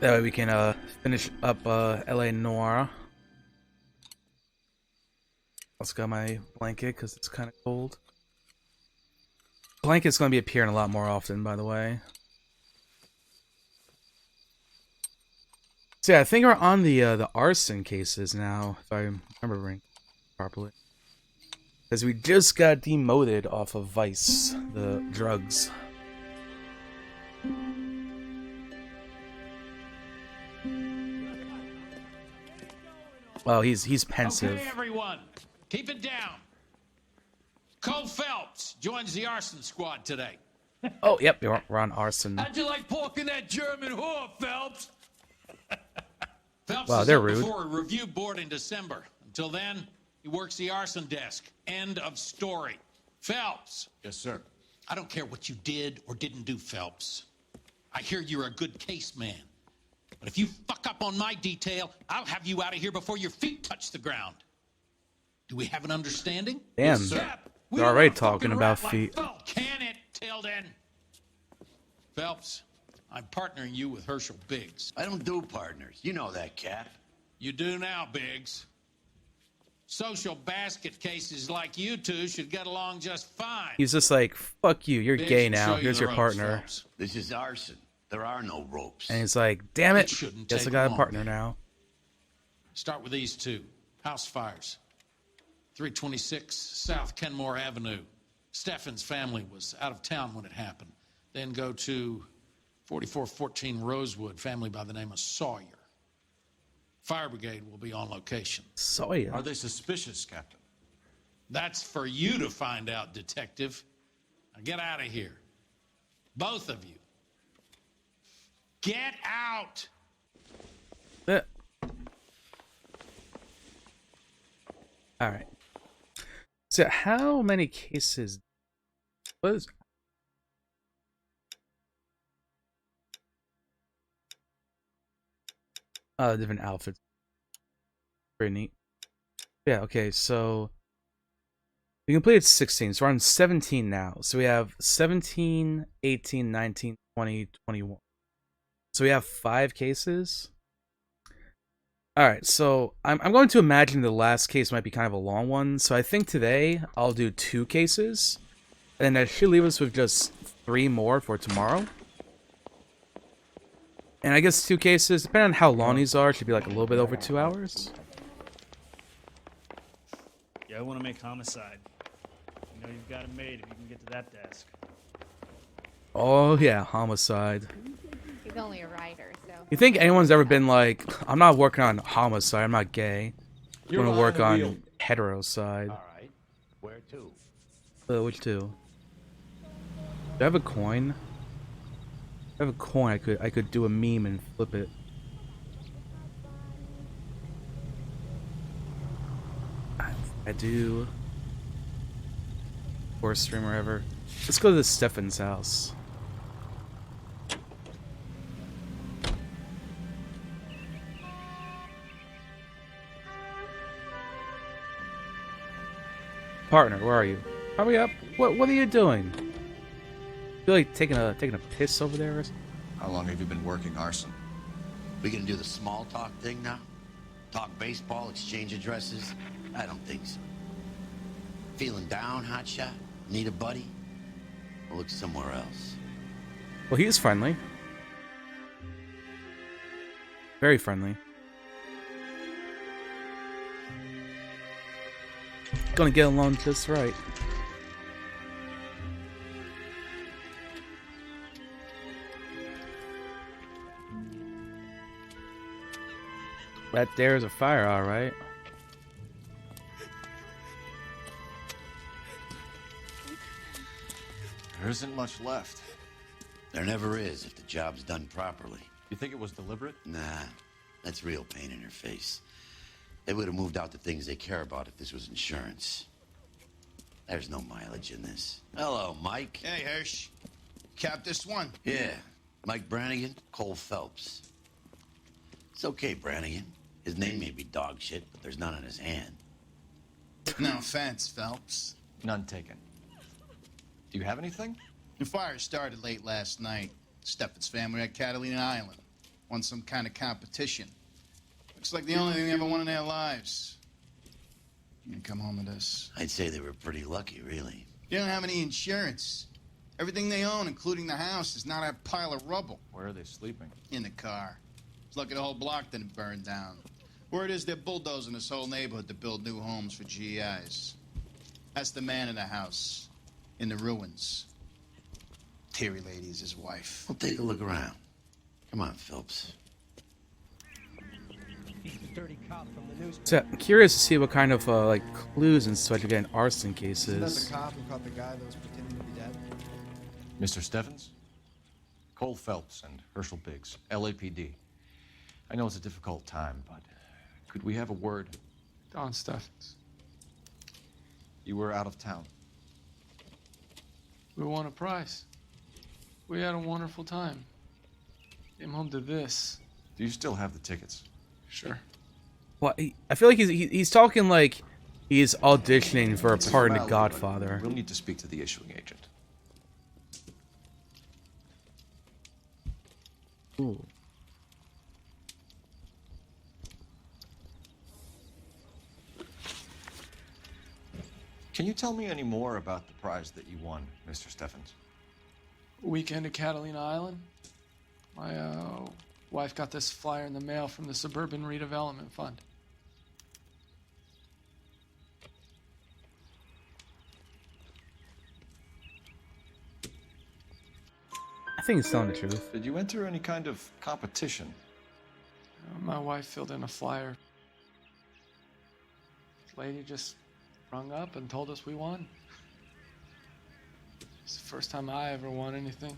That way we can finish up LA Noire. Let's got my blanket because it's kind of cold. Blanket's going to be appearing a lot more often, by the way. So yeah, I think we're on the arson cases now, if I remember properly. Because we just got demoted off of Vice, the drugs. Well, he's pensive. Okay, everyone, keep it down. Cole Phelps joins the arson squad today. Oh, yep, we're on arson. How'd you like porking that German whore, Phelps? Phelps Wow, is they're up rude. before a review board in December. Until then, he works the arson desk. End of story. Phelps. Yes, sir. I don't care what you did or didn't do, Phelps. I hear you're a good case man. But if you fuck up on my detail, I'll have you out of here before your feet touch the ground. Do we have an understanding? Damn, Yes, Cap, we they're don't already want a fucking talking about rat like feet. Phelps. Can it, Tilden? Phelps, I'm partnering you with Herschel Biggs. I don't do partners. You know that, Cap. You do now, Biggs. Social basket cases like you two should get along just fine. He's just like, fuck you, you're Biggs gay will now, show you here's the your ropes, partner. Phelps. This is arson. There are no ropes. And he's like, damn It it, shouldn't guess I take got a long. partner now. Start with these two. House fires. 326 South Kenmore Avenue. Steffen's family was out of town when it happened. Then go to 4414 Rosewood, family by the name of Sawyer. Fire brigade will be on location. Sawyer. Are they suspicious, Captain? That's for you to find out, detective. Now get out of here. Both of you. Get out! Alright. So how many cases was different outfits. Very neat. Yeah, okay, so we completed 16, so we're on 17 now. So we have 17, 18, 19, 20, 21. So we have 5 cases. Alright, so I'm going to imagine the last case might be kind of a long one. So I think today I'll do 2 cases. And then that should leave us with just 3 more for tomorrow. And I guess 2 cases, depending on how long these are, should be like a little bit over 2 hours. Yeah, I want to make homicide. You know you've got it made if you can get to that desk. Oh yeah, homicide. He's only a writer, so. You think anyone's ever been like, I'm not working on homicide, I'm not gay. I'm You're gonna work behind the on hetero side. All right. Where to? Which 2? Do I have a coin? If I have a coin, I could do a meme and flip it. I do. Worst streamer ever. Let's go to the Steffen's house. Partner, where are you? Hurry up! What are you doing? Feel like taking a piss over there or something? How long have you been working arson? We gonna do the small talk thing now? Talk baseball, exchange addresses? I don't think so. Feeling down, hotshot? Need a buddy? We'll look somewhere else. Well, he is friendly. Very friendly. Gonna get along just right. That there's a fire, alright. There isn't much left. There never is if the job's done properly. You think it was deliberate? Nah, that's real pain in your face. They would have moved out the things they care about if this was insurance. There's no mileage in this. Hello, Mike. Hey, Hirsch. Cap this one. Yeah, Mike Brannigan, Cole Phelps. It's okay, Brannigan. His name may be dog shit, but there's none on his hand. No offense, Phelps. None taken. Do you have anything? The fire started late last night. Steffen's family at Catalina Island. Want some kind of competition. Looks like the only thing they ever won in their lives. You come home to this. I'd say they were pretty lucky, really. They don't have any insurance. Everything they own, including the house, is not a pile of rubble. Where are they sleeping? In the car. It's lucky the whole block didn't burn down. Word is they're bulldozing this whole neighborhood to build new homes for GIs. That's the man in the house. In the ruins. Terry lady is his wife. Well, take a look around. Come on, Phelps. He's the dirty cop from the news. So I'm curious to see what kind of like clues and such you get in arson Isn't that cases. the cop who caught the guy that was pretending to be dead? Mr. Steffens? Cole Phelps and Herschel Biggs, LAPD. I know it's a difficult time, but could we have a word? Don Steffens. You were out of town. We won a prize. We had a wonderful time. Came home to this. Do you still have the tickets? Sure. Well, I feel like he's talking like he's auditioning for a It's part in The formality, but Godfather. We'll need to speak to the issuing agent. Ooh. Can you tell me any more about the prize that you won, Mr. Steffens? Weekend at Catalina Island. My wife got this flyer in the mail from the Suburban Redevelopment Fund. I think he's telling the truth. Did you enter any kind of competition? My wife filled in a flyer. This lady just rung up and told us we won. It's the first time I ever won anything.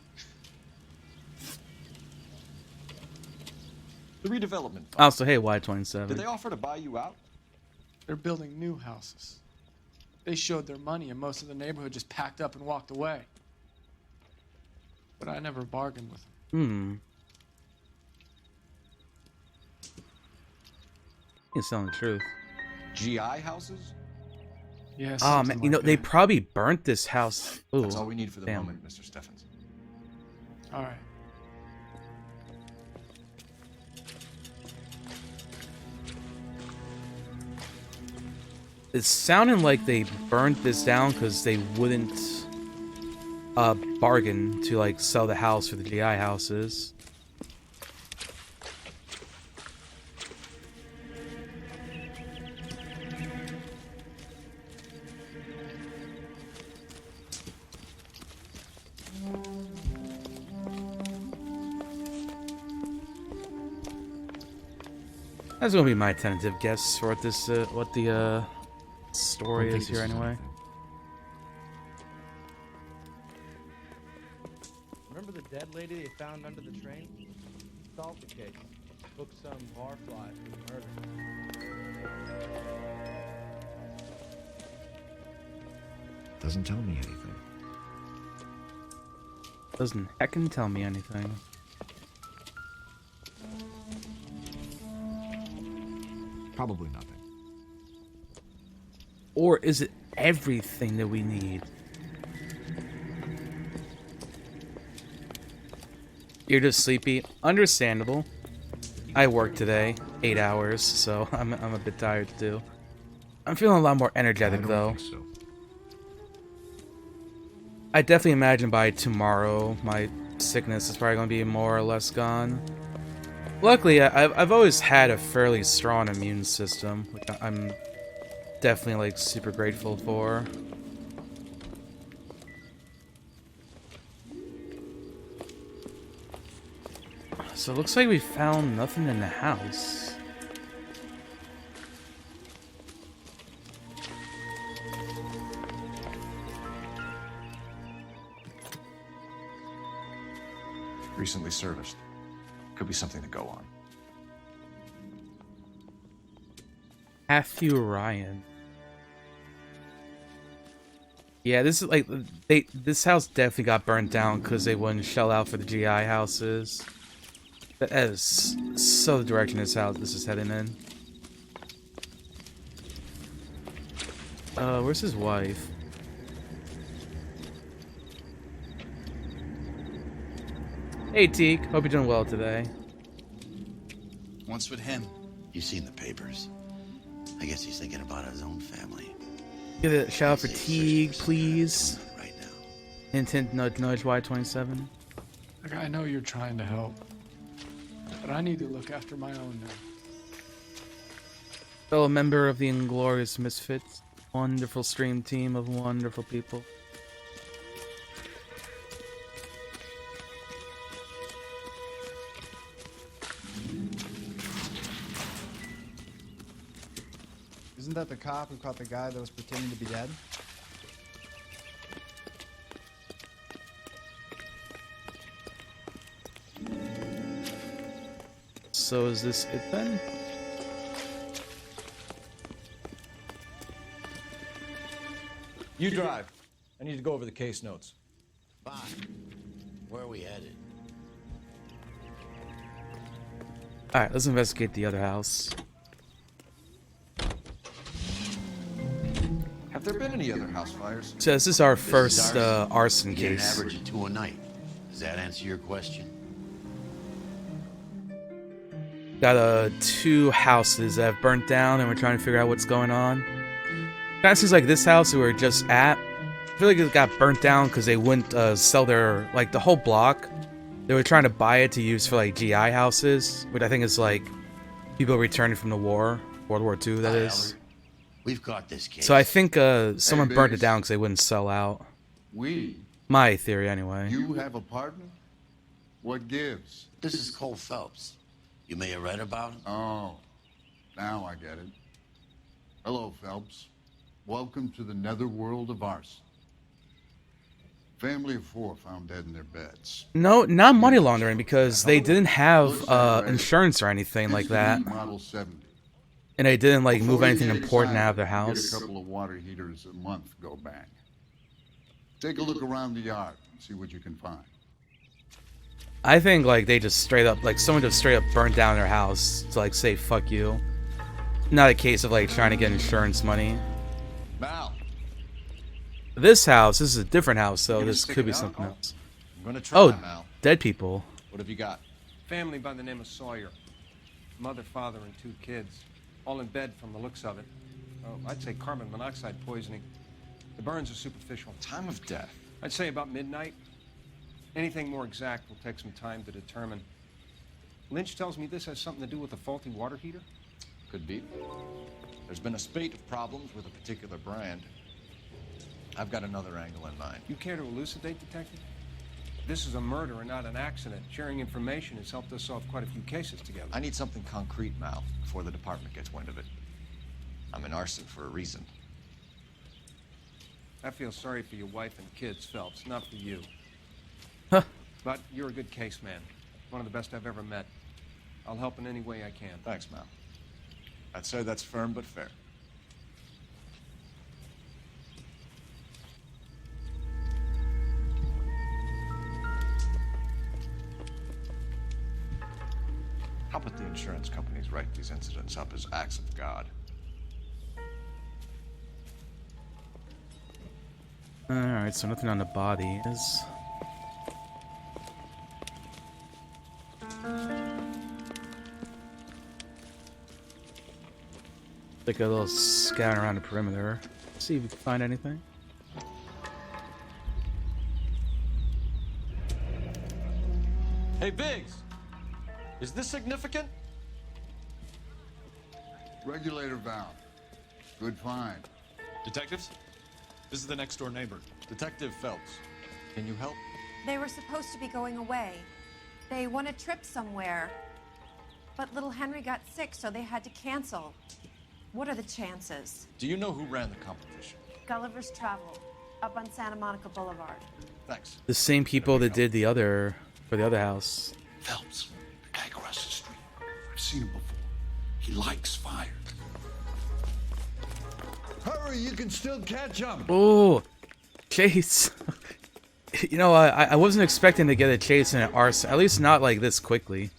The redevelopment fund. Also, hey, Did Y27. they offer to buy you out? They're building new houses. They showed their money and most of the neighborhood just packed up and walked away. But I never bargained with them. He's telling the truth. GI houses? Yes. Oh man, you know they probably burnt this house. Ooh, That's all we need for the damn. moment, Mr. Steffens. All right. It's sounding like they burnt this down because they wouldn't bargain to like sell the house for the GI houses. That's gonna be my tentative guess for what this, what the story is here anyway. Remember the dead lady they found under the train? Solved the case. Booked some barfly for the murder. Doesn't tell me anything. Doesn't heckin' tell me anything. Probably nothing. Or is it everything that we need? You're just sleepy. Understandable. I worked today, 8 hours, so I'm a bit tired too. I'm feeling a lot more energetic though. So. I definitely imagine by tomorrow my sickness is probably going to be more or less gone. Luckily, I've always had a fairly strong immune system, which I'm definitely like super grateful for. So it looks like we found nothing in the house. Recently serviced. Could be something to go on. Matthew Ryan. Yeah, this is like this house definitely got burnt down because they wouldn't shell out for the GI houses. That is so the direction this is heading in. Where's his wife? Hey Teak, hope you're doing well today. What's with him? You've seen the papers. I guess he's thinking about his own family. Give it a shout out for Say Teague, search please. coming right now. Hint, hint, nudge, nudge, Y27. Like, I know you're trying to help, but I need to look after my own now. Fellow member of the Inglorious Misfits. Wonderful stream team of wonderful people. Isn't that the cop who caught the guy that was pretending to be dead? So is this it then? You drive. I need to go over the case notes. Bye. Where are we headed? Alright, let's investigate the other house. Have there been any other house fires? So this is our This is first arson You get an case. average of 2 a night. Does that answer your question? Got 2 houses that have burnt down and we're trying to figure out what's going on. Kind of seems like this house we were just at. I feel like it got burnt down because they wouldn't sell their, like, the whole block. They were trying to buy it to use for, like, GI houses, which I think is, like, people returning from the war. World War II, that Hi, is. Albert. We've got this case. So I think someone burnt it Biggs. down because they wouldn't sell out. We? My theory, anyway. You have a partner? What gives? This is Cole Phelps. You may have read about him. Oh, now I get it. Hello, Phelps. Welcome to the netherworld of arson. Family of 4 found dead in their beds. No, not money laundering because they didn't have insurance or anything like that. Model 70. And they didn't, like, move Before anything you important out of their decide, house. Get a couple of water heaters a month go bang. Take a look around the yard and see what you can find. I think, like, they just straight up, like, someone just straight up burned down their house to, like, say fuck you. Not a case of, like, trying to get insurance money. Mal, This house, this is a different house, so You're this just could be sticking out, something huh? else. I'm gonna try, Oh, Mal. dead people. What have you got? Family by the name of Sawyer. Mother, father, and 2 kids. All in bed from the looks of it. Oh, I'd say carbon monoxide poisoning. The burns are superficial. Time of death. I'd say about midnight. Anything more exact will take some time to determine. Lynch tells me this has something to do with a faulty water heater. Could be. There's been a spate of problems with a particular brand. I've got another angle in mind. You care to elucidate, Detective? This is a murder and not an accident. Sharing information has helped us solve quite a few cases together. I need something concrete, Mal, before the department gets wind of it. I'm in arson for a reason. I feel sorry for your wife and kids, Phelps, not for you. Huh. But you're a good case man. One of the best I've ever met. I'll help in any way I can. Thanks, Mal. I'd say that's firm but fair. How about the insurance companies write these incidents up as acts of God? Alright, so nothing on the bodies. Take a little scout around the perimeter. See if we can find anything. Hey, Biggs! Is this significant? Regulator valve. Good find. Detectives, this is the next door neighbor. Detective Phelps, can you help? They were supposed to be going away. They won a trip somewhere. But little Henry got sick, so they had to cancel. What are the chances? Do you know who ran the competition? Gulliver's Travel, up on Santa Monica Boulevard. Thanks. The same people that did the other, for the other house. Phelps, the guy across the street. I've seen him before. He likes fire. Hurry, you can still catch up. Oh, chase. You know, I wasn't expecting to get a chase in an arson, at least not like this quickly.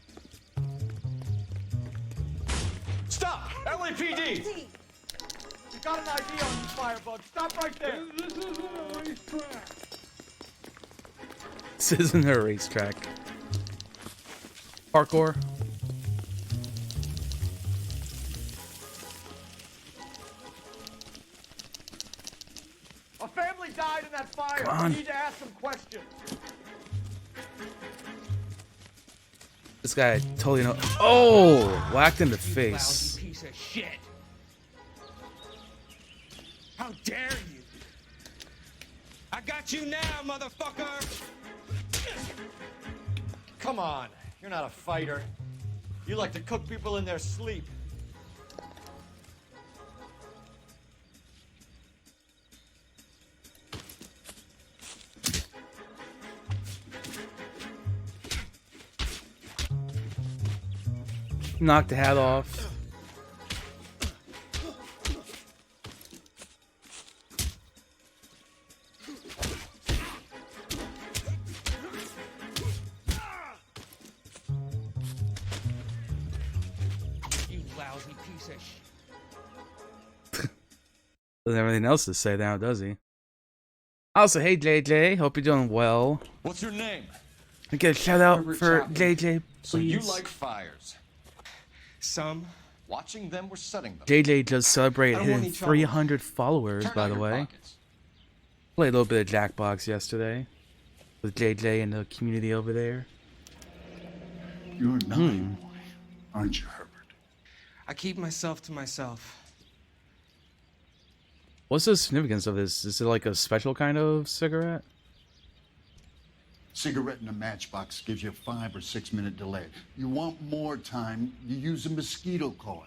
Stop! LAPD! You got an ID on this firebug. Stop right there. This isn't a racetrack. This isn't a racetrack. Parkour. This guy totally know. Oh, whacked in the face. Piece of shit. How dare you? I got you now, motherfucker! Come on, you're not a fighter. You like to cook people in their sleep. Knocked the hat off. You lousy piece of shit. Doesn't have anything else to say now, does he? Also, hey JJ, hope you're doing well. What's your name? I get a shout out Herbert for Chapman. JJ, So you please. like fires? Some. Watching them or setting them? JJ just celebrated I don't want hitting any trouble. 300 followers, Turn by out the your way. pockets. Played a little bit of Jackbox yesterday with JJ and the community over there. You're a naughty boy, aren't you, Herbert? I keep myself to myself. What's the significance of this? Is it like a special kind of cigarette? Cigarette in a matchbox gives you a 5 or 6 minute delay. You want more time, you use a mosquito coil.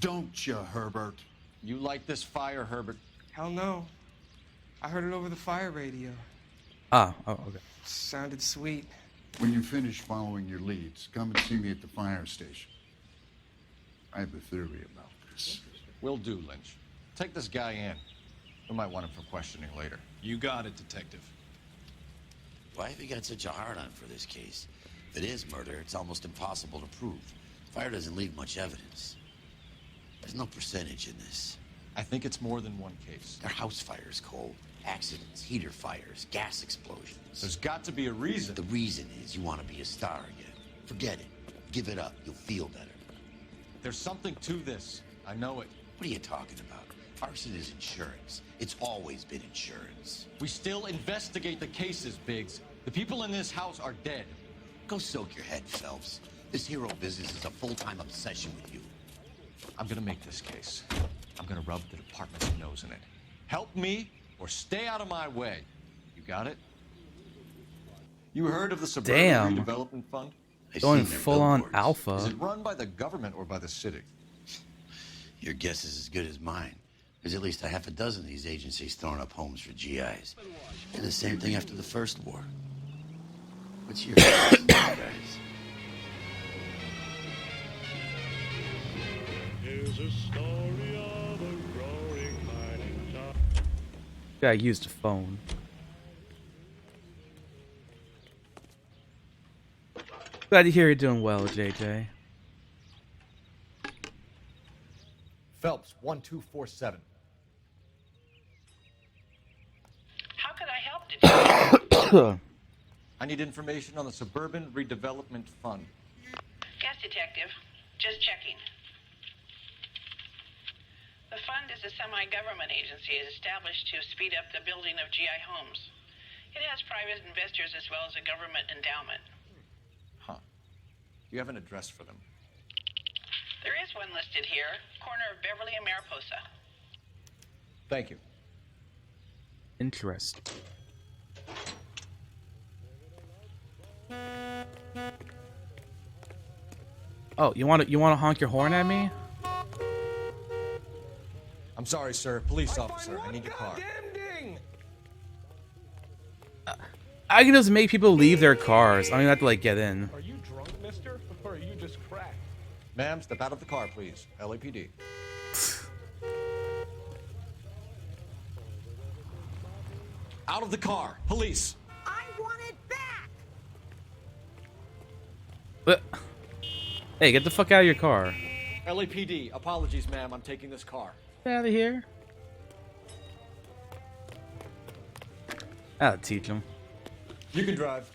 Don't you, Herbert? You like this fire, Herbert? Hell no. I heard it over the fire radio. Ah, oh, okay. Sounded sweet. When you finish following your leads, come and see me at the fire station. I have a theory about this. Will do, Lynch. Take this guy in. We might want him for questioning later. You got it, Detective. Why have you got such a hard-on for this case? If it is murder, it's almost impossible to prove. Fire doesn't leave much evidence. There's no percentage in this. I think it's more than one case. They're house fires, Cole. Accidents, heater fires, gas explosions. There's got to be a reason. The reason is you want to be a star again. Forget it. Give it up. You'll feel better. There's something to this. I know it. What are you talking about? Arson is insurance. It's always been insurance. We still investigate the cases, Biggs. The people in this house are dead. Go soak your head, Phelps. This hero business is a full-time obsession with you. I'm gonna make this case. I'm gonna rub the department's nose in it. Help me or stay out of my way. You got it? You heard of the Suburban Damn. Redevelopment Fund? Going full on billboards. alpha. Is it run by the government or by the city? Your guess is as good as mine. There's at least a half a dozen of these agencies throwing up homes for GIs. And the same thing after the first war. What's your guess, guys? Guy used a phone. Glad to hear you're doing well, JJ. Phelps, 1247. How could I help, Detective? I need information on the Suburban Redevelopment Fund. Yes, Detective. Just checking. The fund is a semi-government agency established to speed up the building of GI homes. It has private investors as well as a government endowment. Huh. You have an address for them? There is one listed here, corner of Beverly and Mariposa. Thank you. Interesting. Oh, you want to honk your horn at me? I'm sorry, sir. Police officer. I need your car. I can just make people leave their cars. I don't even have to like get in. Are you drunk, mister? Or are you just cracked? Ma'am, step out of the car, please. LAPD. Out of the car. Police. I want it back! But hey, get the fuck out of your car. LAPD. Apologies, ma'am. I'm taking this car. Get out of here. I'll teach him. You can drive.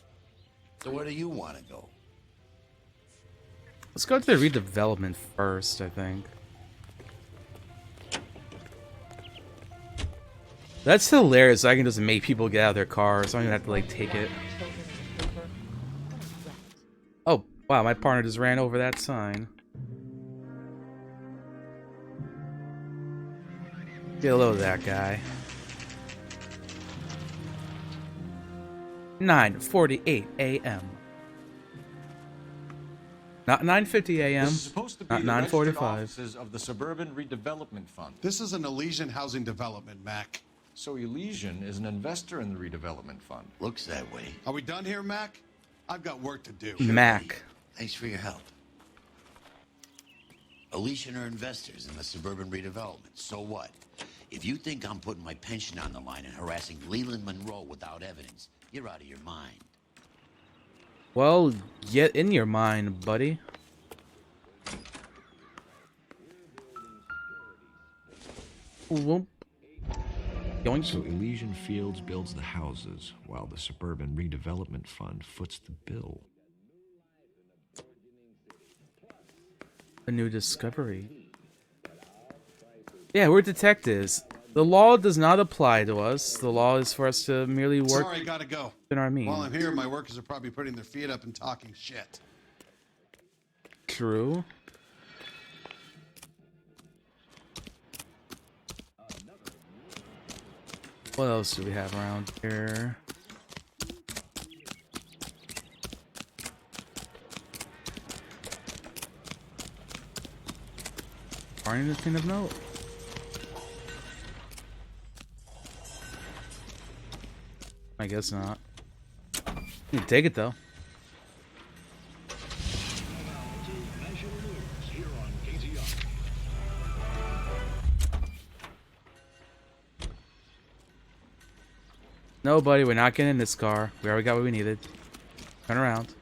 So where do you want to go? Let's go to the redevelopment first, I think. That's hilarious. I can just make people get out of their cars. I don't even have to like take it. Oh, Wow, my partner just ran over that sign. Get a load of that guy. 9:48 a.m. Not 9:50 a.m. This is supposed to be Not the registered 9:45. offices of the Suburban Redevelopment Fund. This is an Elysian housing development, Mac. So Elysian is an investor in the redevelopment fund. Looks that way. Are we done here, Mac? I've got work to do. Mac. Thanks for your help. Elysian are investors in the suburban redevelopment. So what? If you think I'm putting my pension on the line and harassing Leland Monroe without evidence, you're out of your mind. Well, get in your mind, buddy. Whoop. Going. So Elysian Fields builds the houses, while the Suburban Redevelopment Fund foots the bill. A new discovery. Yeah, we're detectives. The law does not apply to us. The law is for us to merely work. Sorry, gotta go. In our means. While I'm here, my workers are probably putting their feet up and talking shit. True. What else do we have around here? Anything of note? I guess not. You can take it though. No, buddy, we're not getting in this car. We already got what we needed. Turn around.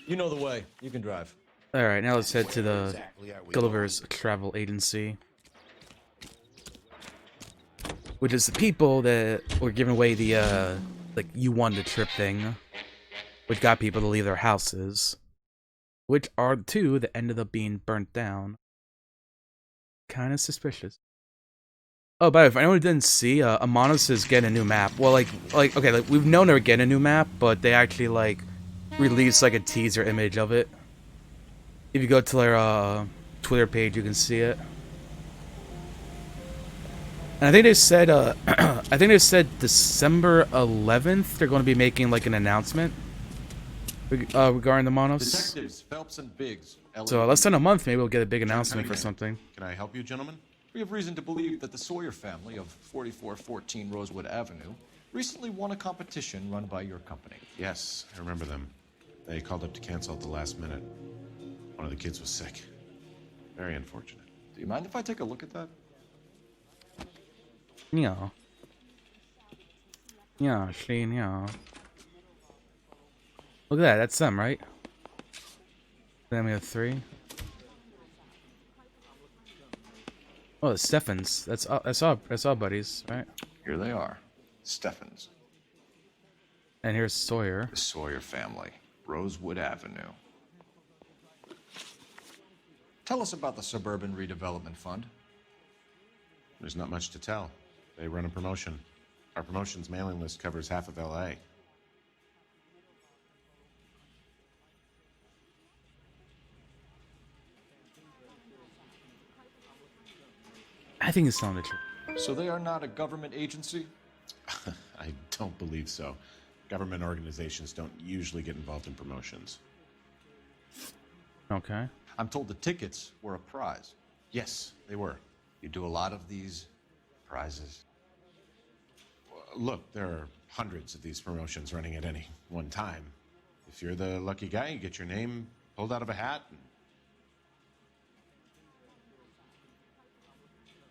You know the way. You can drive. Alright, now let's head to the Gulliver's Travel Agency. Which is the people that were giving away the, like, you won the trip thing. Which got people to leave their houses. Which are the two that ended up being burnt down. Kind of suspicious. Oh, by the way, if anyone didn't see, Amonis is getting a new map. Well, okay, like, we've known they were getting a new map, but they actually, like, released, like, a teaser image of it. If you go to their, Twitter page, you can see it. And I think they said, I think they said December 11th, they're going to be making, like, an announcement. Regarding the Monos. Detectives Phelps and Biggs. So less than a month, maybe we'll get a big announcement for something. Can I help you, gentlemen? We have reason to believe that the Sawyer family of 4414 Rosewood Avenue recently won a competition run by your company. Yes, I remember them. They called up to cancel at the last minute. One of the kids was sick. Very unfortunate. Do you mind if I take a look at that? Yeah. Yeah, Shane, yeah. Look at that, that's them, right? Then we have 3. Oh, it's Steffens. That's all buddies, right? Here they are. Steffens. And here's Sawyer. The Sawyer family. Rosewood Avenue. Tell us about the Suburban Redevelopment Fund. There's not much to tell. They run a promotion. Our promotion's mailing list covers half of LA. I think it's telling the truth. So they are not a government agency? I don't believe so. Government organizations don't usually get involved in promotions. Okay. I'm told the tickets were a prize. Yes, they were. You do a lot of these prizes? Look, there are hundreds of these promotions running at any one time. If you're the lucky guy, you get your name pulled out of a hat.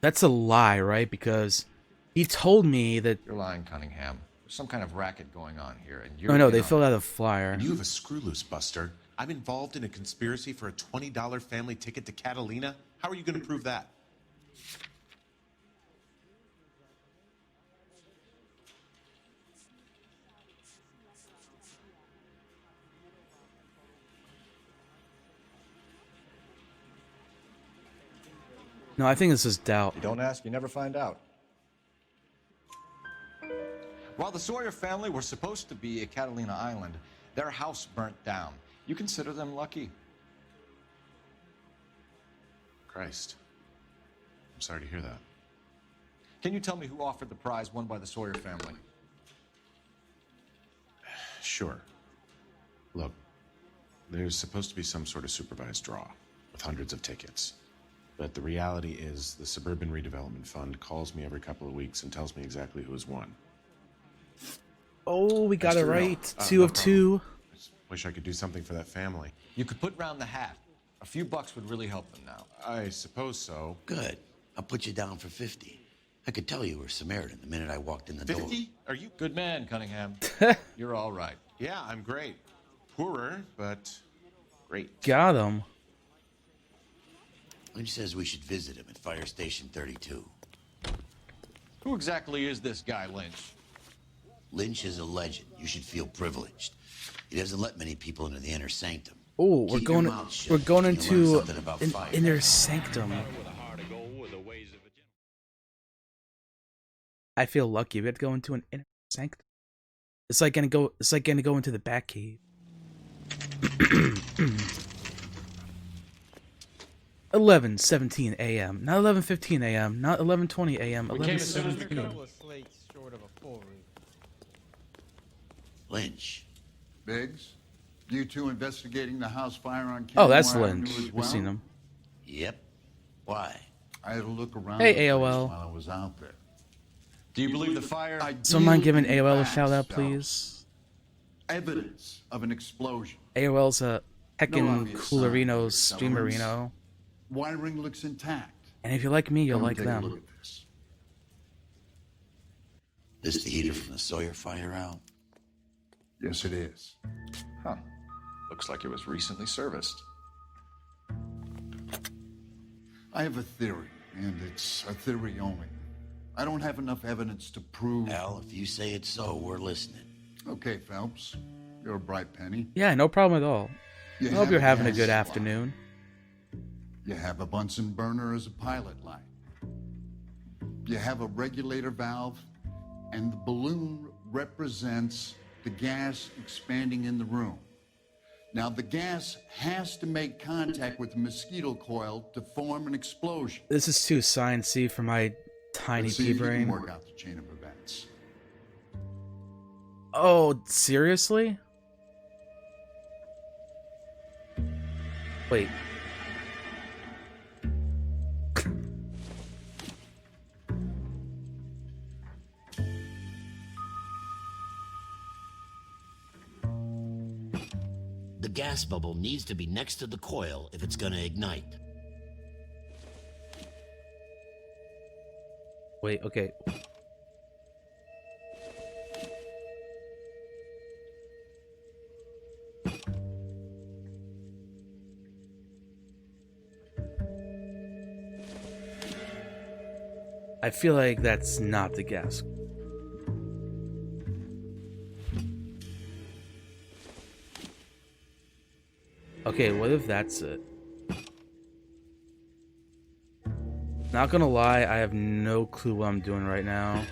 That's a lie, right? Because he told me that... You're lying, Cunningham. There's some kind of racket going on here, and you're... Oh, no, they filled out a flyer. You have a screw loose, Buster. I'm involved in a conspiracy for a $20 family ticket to Catalina. How are you going to prove that? No, I think this is doubt. You don't ask, you never find out. While the Sawyer family were supposed to be at Catalina Island, their house burnt down. You consider them lucky? Christ. I'm sorry to hear that. Can you tell me who offered the prize won by the Sawyer family? Sure. Look, there's supposed to be some sort of supervised draw with hundreds of tickets. But the reality is the Suburban Redevelopment Fund calls me every couple of weeks and tells me exactly who has won. Oh, we got That's it true. right. No, 2 no of 2. I just wish I could do something for that family. You could put round the hat. A few bucks would really help them now. I suppose so. Good. I'll put you down for 50. I could tell you were Samaritan the minute I walked in the door. 50? Are you Good man, Cunningham. You're all right. Yeah, I'm great. Poorer, but great. Got him. Lynch says we should visit him at Fire Station 32. Who exactly is this guy, Lynch? Lynch is a legend. You should feel privileged. He doesn't let many people into the inner sanctum. Oh, we're Keep your going. mouth shut. We're going You'll learn into something about fire. inner sanctum. I feel lucky. We had to go into an inner sanctum. It's like gonna go. It's like gonna go into the back cave. 11:17 a.m. Not 11:15 a.m. Not 11:20 a.m. We came as soon as we 11:17. could. Short of a full read. Lynch. Biggs, you two investigating the house fire on Oh, that's Kenmore Lynch. Avenue as We've well? seen him. Yep. Why? I had a look around Hey, the place AOL. while I was out there. Do you believe the fire? Someone mind giving Deal in AOL a facts, shout out, Phelps. please? Evidence of an explosion. AOL's a No heckin' obvious Coolerino signs, Streamerino. Wiring looks intact. And if you like me, you'll Come like take a them. look at this. This the heater from the Sawyer fire out? Yes, it is. Huh. Looks like it was recently serviced. I have a theory, and it's a theory only. I don't have enough evidence to prove. Al, if you say it's so, we're listening. Okay, Phelps. You're a bright penny. Yeah, no problem at all. You I hope have you're a having a gas good supply. afternoon. You have a Bunsen burner as a pilot light. You have a regulator valve, and the balloon represents the gas expanding in the room. Now, the gas has to make contact with the mosquito coil to form an explosion. This is too science-y for my tiny Let's see pea if you can brain. work out the chain of events. Oh, seriously? Wait. The gas bubble needs to be next to the coil if it's gonna ignite. Wait, okay. I feel like that's not the gas. Okay, what if that's it? Not gonna lie, I have no clue what I'm doing right now.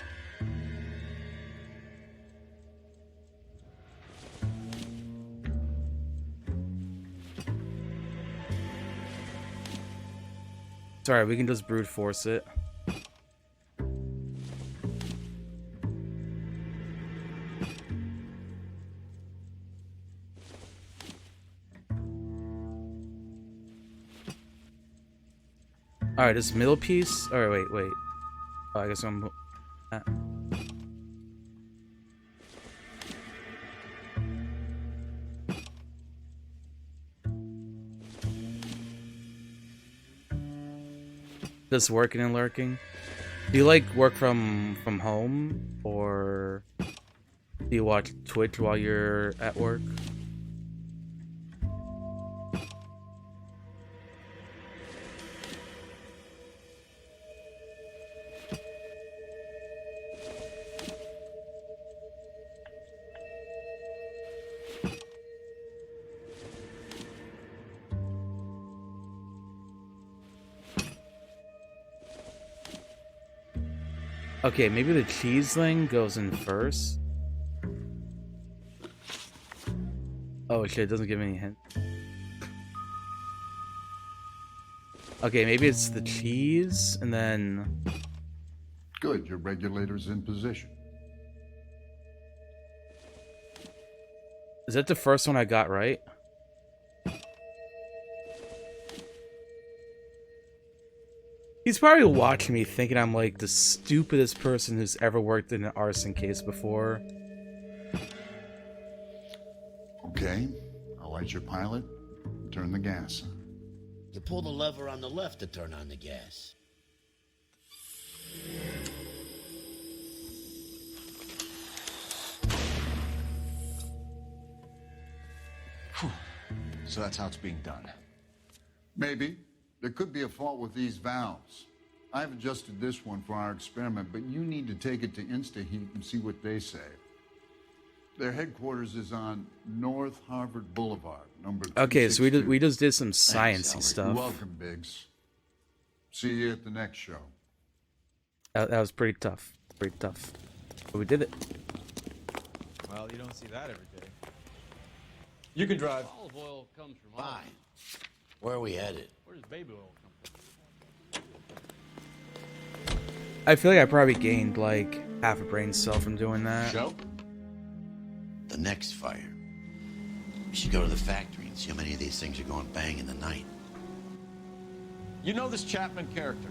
Sorry, we can just brute force it. Alright, this middle piece. Alright, wait. Oh, I guess I'm. Just working and lurking. Do you like work from home, or do you watch Twitch while you're at work? Okay, maybe the cheeseling goes in first. Oh shit, it doesn't give any hint. Okay, maybe it's the cheese, and then... Good, your regulator's in position. Is that the first one I got right? He's probably watching me thinking I'm like the stupidest person who's ever worked in an arson case before. Okay, I'll light your pilot. Turn the gas on. You pull the lever on the left to turn on the gas. So that's how it's being done. Maybe. There could be a fault with these valves. I've adjusted this one for our experiment, but you need to take it to InstaHeat and see what they say. Their headquarters is on North Harvard Boulevard, number 262. Okay, so we just did some sciencey stuff. You're welcome, Biggs. See you at the next show. That was pretty tough. Pretty tough. But we did it. Well, you don't see that every day. You can drive. Olive oil comes from Fine. Where are we headed? Where does baby oil come from? I feel like I probably gained like half a brain cell from doing that. Show? The next fire. We should go to the factory and see how many of these things are going bang in the night. You know this Chapman character?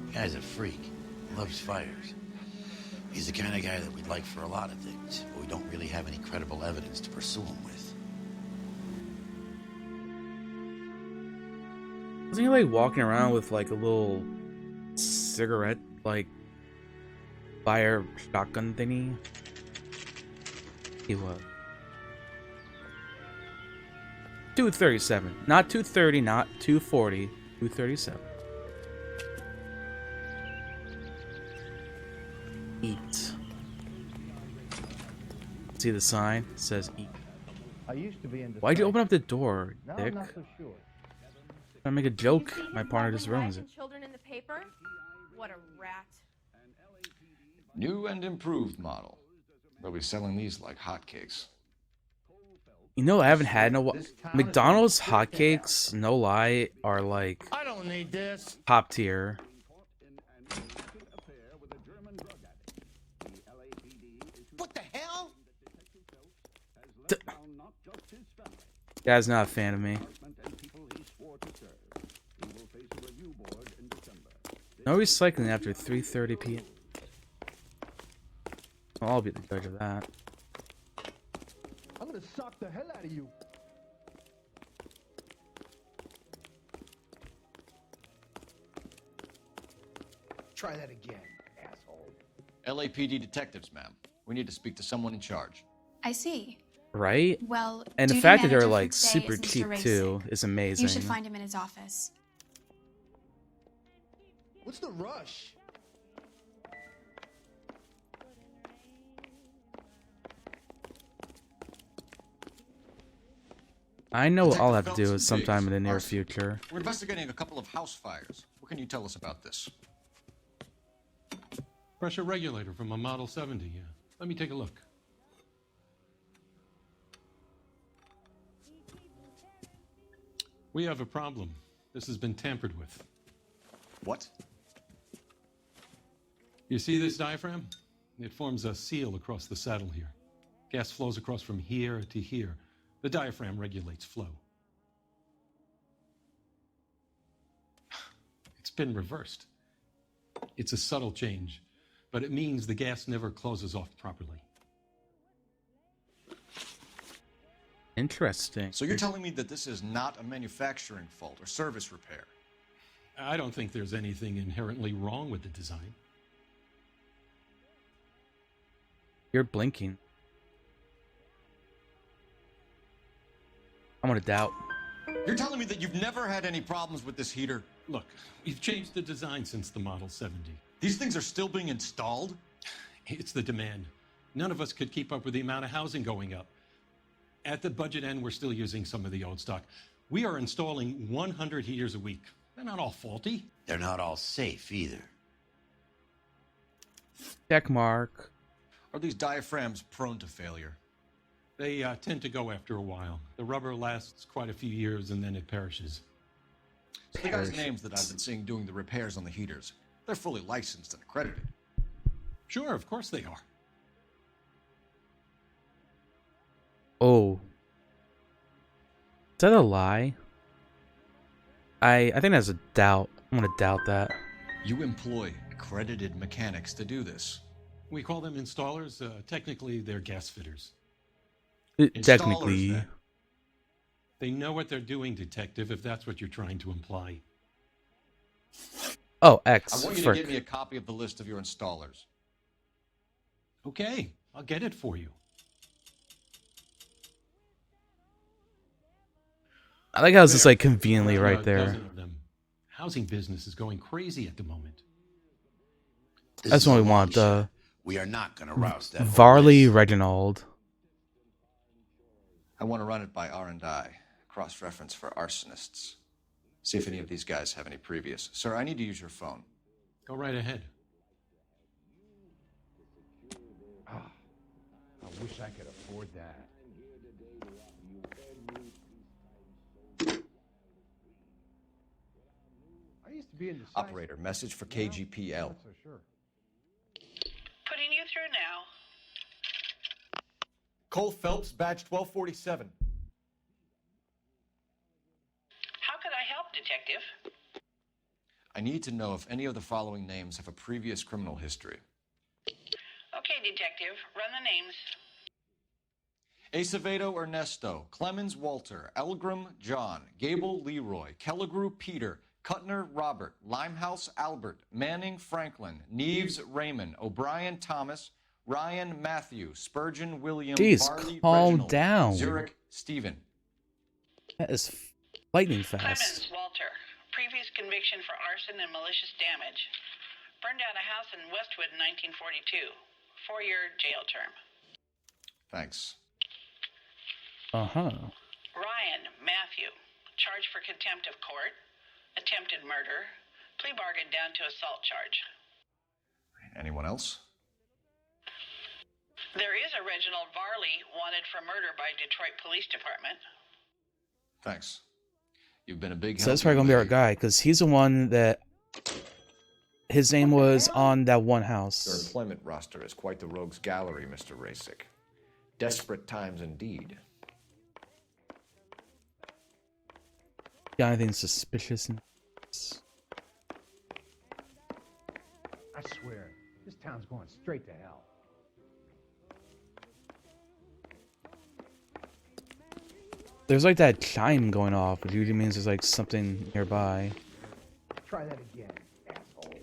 The guy's a freak. He loves fires. He's the kind of guy that we'd like for a lot of things, but we don't really have any credible evidence to pursue him with. Wasn't he like walking around with like a little cigarette, like fire shotgun thingy? He was. 237. Not 230, not 240. 237. Eat. See the sign? It says eat. I used to be into Why'd you open up the door, Now Dick? I'm not so sure. I make a joke. My partner just ruins it. Children in the paper? What a rat. New and improved model. They'll be selling these like hotcakes. You know, I haven't had no McDonald's hotcakes. No lie, are like I don't need this. top tier. What the hell? Dad's not a fan of me. No recycling after 3:30 p.m. Well, I'll be the judge of that. I'm gonna sock the hell out of you. Try that again, asshole. LAPD detectives, ma'am. We need to speak to someone in charge. I see. Right? Well, and the duty fact that they're manager like for today super is Mr. cheap Racing. too is amazing. You should find him in his office. What's the rush? I know what I'll have to Detective do Phelps is and sometime in the Biggs, near arson. future. We're investigating a couple of house fires. What can you tell us about this? Pressure regulator from a Model 70, yeah. Let me take a look. We have a problem. This has been tampered with. What? You see this diaphragm? It forms a seal across the saddle here. Gas flows across from here to here. The diaphragm regulates flow. It's been reversed. It's a subtle change, but it means the gas never closes off properly. Interesting. So you're telling me that this is not a manufacturing fault or service repair? I don't think there's anything inherently wrong with the design. You're blinking. I'm gonna doubt. You're telling me that you've never had any problems with this heater? Look, we've changed the design since the Model 70. These things are still being installed? It's the demand. None of us could keep up with the amount of housing going up. At the budget end, we're still using some of the old stock. We are installing 100 heaters a week. They're not all faulty. They're not all safe either. Check mark. Are these diaphragms prone to failure? They tend to go after a while. The rubber lasts quite a few years and then it perishes. So the guys' names that I've been seeing doing the repairs on the heaters, they're fully licensed and accredited. Sure, of course they are. Oh. Is that a lie? I think that's a doubt. I'm gonna doubt that. You employ accredited mechanics to do this. We call them installers. Technically, they're gas fitters. Technically. then. They know what they're doing, Detective, if that's what you're trying to imply. Oh, X. I want you Frick. to get me a copy of the list of your installers. Okay, I'll get it for you. I like how it's just like conveniently Around right a there. dozen of them. Housing business is going crazy at the moment. That's what we want. We are not going to rouse that. Varley Reginald. I want to run it by R&I, cross-reference for arsonists. See if any of these guys have any previous. Sir, I need to use your phone. Go right ahead. I wish I could afford that. I used to be in the Operator, message for KGPL. Not so sure. Putting you through now. Cole Phelps, badge 1247. How could I help, Detective? I need to know if any of the following names have a previous criminal history. Okay, Detective, run the names. Acevedo Ernesto, Clemens Walter, Elgram John, Gable Leroy, Kelligrew Peter, Cutner Robert, Limehouse Albert, Manning Franklin, Neves Raymond, O'Brien Thomas, Ryan Matthew, Spurgeon William, Jeez, Barley calm Reginald, down. Zurich Stephen. That is lightning fast. Clemens Walter, previous conviction for arson and malicious damage. Burned down a house in Westwood in 1942. 4-year jail term. Thanks. Uh-huh. Ryan Matthew, charged for contempt of court, attempted murder, plea bargain down to assault charge. Anyone else? There is a Reginald Varley wanted for murder by Detroit Police Department. Thanks. You've been a big So that's help. probably gonna be our guy, because he's the one that his name was on that one Your house. employment roster is quite the rogues gallery, Mr. Rasick. Desperate times indeed. Got anything suspicious? I swear, this town's going straight to hell. There's like that chime going off, which usually means there's like something nearby. Try that again, asshole.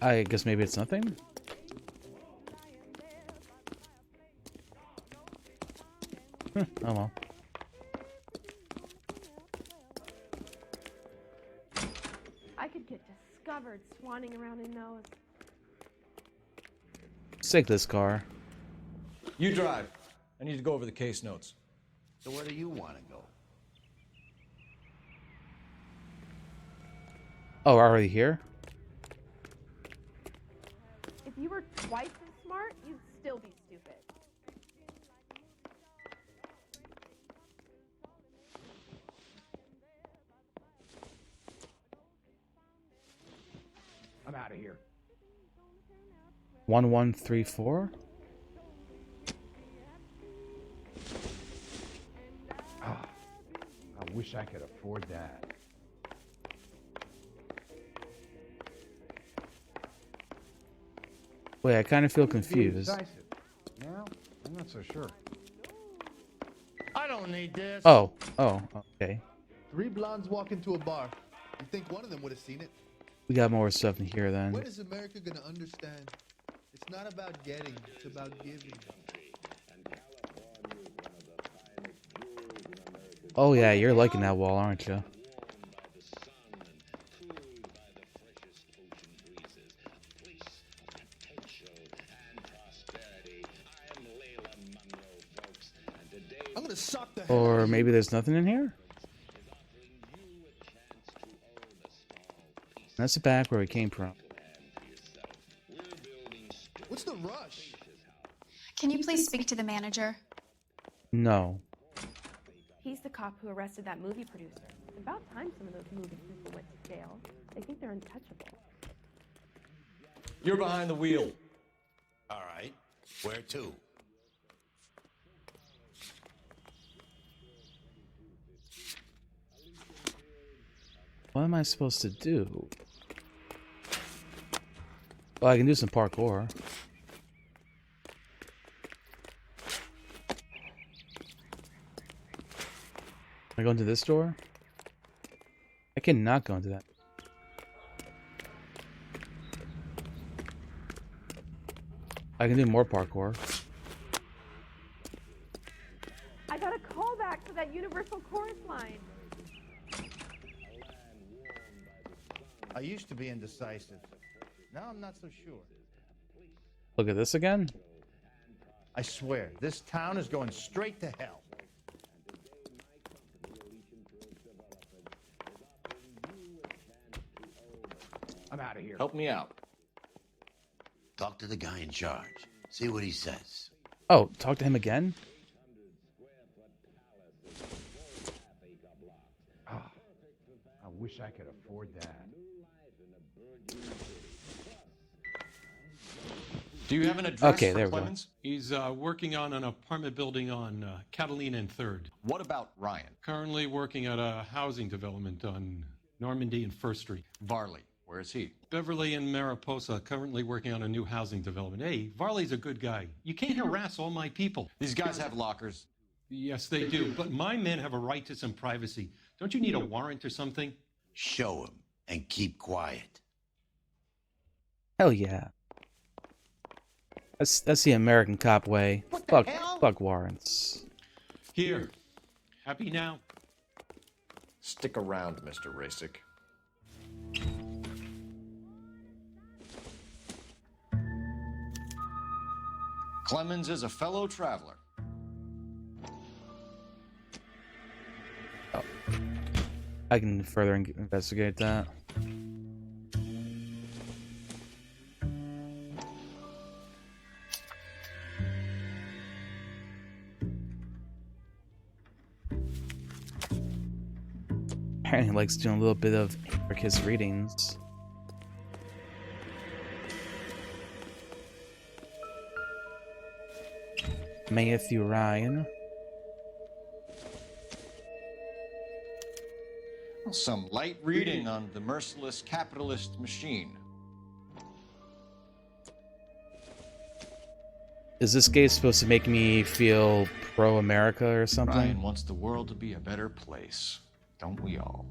I guess maybe it's nothing? Oh well. I could get discovered swanning around in those. Let's take this car. You drive. I need to go over the case notes. So where do you want to go? Oh, we're already here? If you were twice as smart, you'd still be stupid. I'm out of here. 1134? I wish I could afford that. Wait, I kind of feel Being confused. decisive. Now, I'm not so sure. I don't need this. Oh, okay. 3 blondes walk into a bar. You think one of them would have seen it? We got more stuff in here then. When is America gonna understand? It's not about getting, it's about giving. Oh yeah, you're liking that wall, aren't you? to suck the Or maybe there's nothing in here? That's the back where we came from. What's the rush? Can you please speak to the manager? No. He's the cop who arrested that movie producer. About time some of those movie people went to jail. They think they're untouchable. You're behind the wheel. All right. Where to? What am I supposed to do? Well, I can do some parkour. Can I go into this door? I cannot go into that. I can do more parkour. I got a call back for that Universal chorus line. I used to be indecisive. Now I'm not so sure. Look at this again. I swear, this town is going straight to hell. I'm out of here. Help me out. Talk to the guy in charge. See what he says. Oh, talk to him again? I wish I could afford that. Do you have an address Okay, for there we go. Clemens? He's working on an apartment building on Catalina and 3rd. What about Ryan? Currently working at a housing development on Normandy and 1st Street. Varley, where is he? Beverly and Mariposa, currently working on a new housing development. Hey, Varley's a good guy. You can't harass all my people. These guys have lockers. Yes, they do. But my men have a right to some privacy. Don't you need a warrant or something? Show him and keep quiet. Hell yeah. That's the American cop way. Fuck warrants. Here. Happy now? Stick around, Mr. Rasick. Clemens is a fellow traveler. I can further investigate that. Apparently he likes doing a little bit of his readings. Matthew Ryan. Some light reading on the merciless capitalist machine. Is this game supposed to make me feel pro-America or something? Ryan wants the world to be a better place. Don't we all?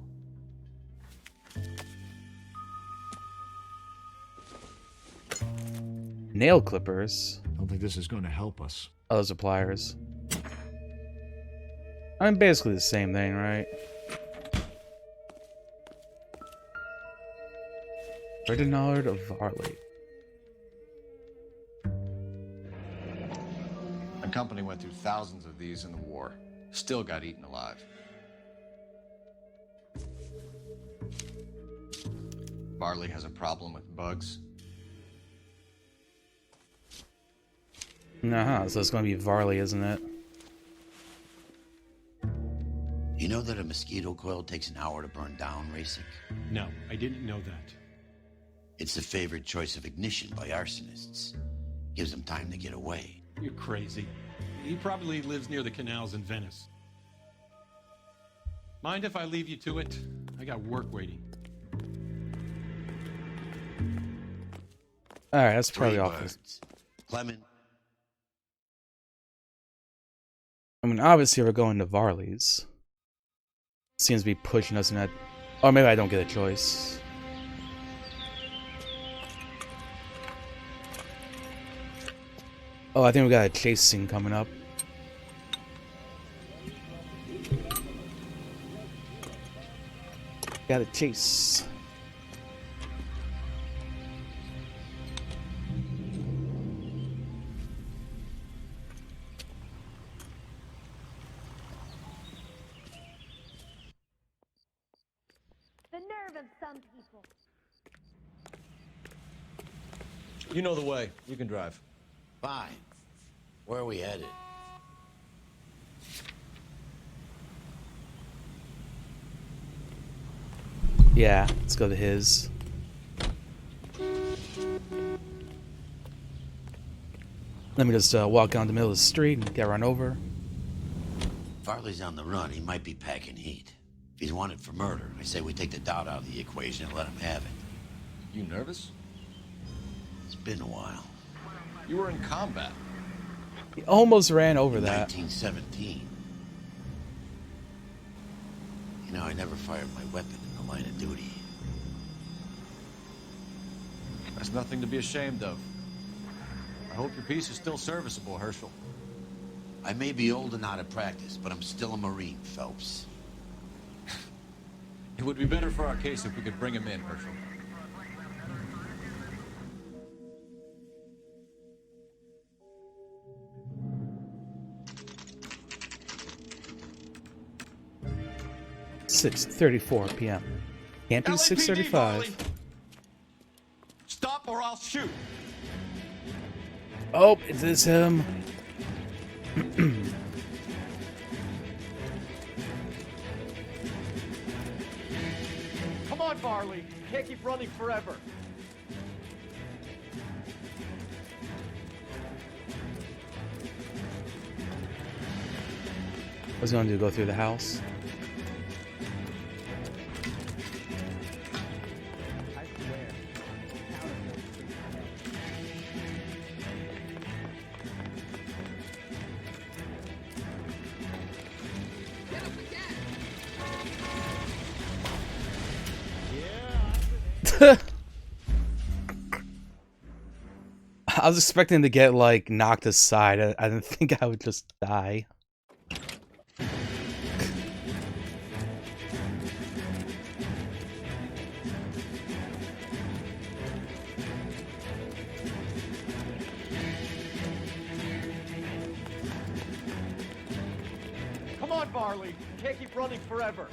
Nail clippers? I don't think this is going to help us. Oh, those are pliers. I mean, basically the same thing, right? Ferdinand of Varley. My company went through thousands of these in the war. Still got eaten alive. Varley has a problem with bugs. Uh-huh, so it's gonna be Varley, isn't it? You know that a mosquito coil takes an hour to burn down, Racing? No, I didn't know that. It's the favored choice of ignition by arsonists. Gives them time to get away. You're crazy. He probably lives near the canals in Venice. Mind if I leave you to it? I got work waiting. Alright, that's probably 3 off. birds. Clement. I mean, obviously we're going to Varley's. Seems to be pushing us in that... Or maybe I don't get a choice. Oh, I think we got a chase scene coming up. Got a chase. The nerve of some people. You know the way. You can drive. Fine. Where are we headed? Yeah, let's go to his. Let me just walk down the middle of the street and get run over. Farley's on the run. He might be packing heat. If he's wanted for murder, I say we take the doubt out of the equation and let him have it. You nervous? It's been a while. You were in combat. He almost ran over that. 1917. You know, I never fired my weapon in the line of duty. That's nothing to be ashamed of. I hope your piece is still serviceable, Herschel. I may be old and out of practice, but I'm still a Marine, Phelps. It would be better for our case if we could bring him in, Herschel. $6:34 p.m. Can't be 6:35. Stop or I'll shoot. Oh, it is him. Come on, Farley. Can't keep running forever. What's he gonna do? Go through the house? I was expecting to get like knocked aside. I didn't think I would just die. Come on, Farley. Can't keep running forever.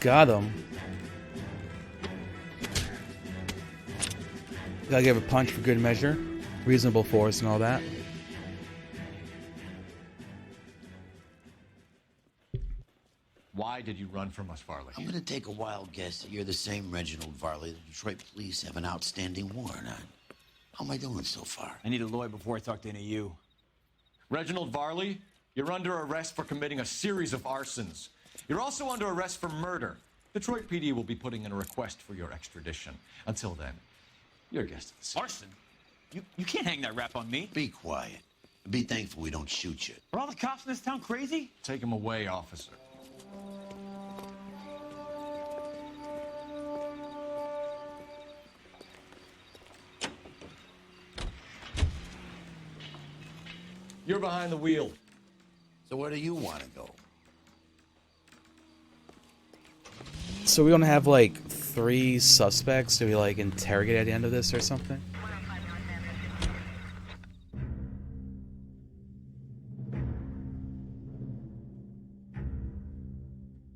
Got him. Gotta give a punch for good measure. Reasonable force and all that. Why did you run from us, Farley? I'm gonna take a wild guess that you're the same Reginald Varley the Detroit police have an outstanding warrant on. How am I doing so far? I need a lawyer before I talk to any of you. Reginald Varley, you're under arrest for committing a series of arsons. You're also under arrest for murder. Detroit PD will be putting in a request for your extradition. Until then, you're a guest of the city. Arson? You can't hang that rap on me. Be quiet. Be thankful we don't shoot you. Are all the cops in this town crazy? Take him away, officer. You're behind the wheel. So where do you want to go? So we don't have like 3 suspects to be like interrogated at the end of this or something?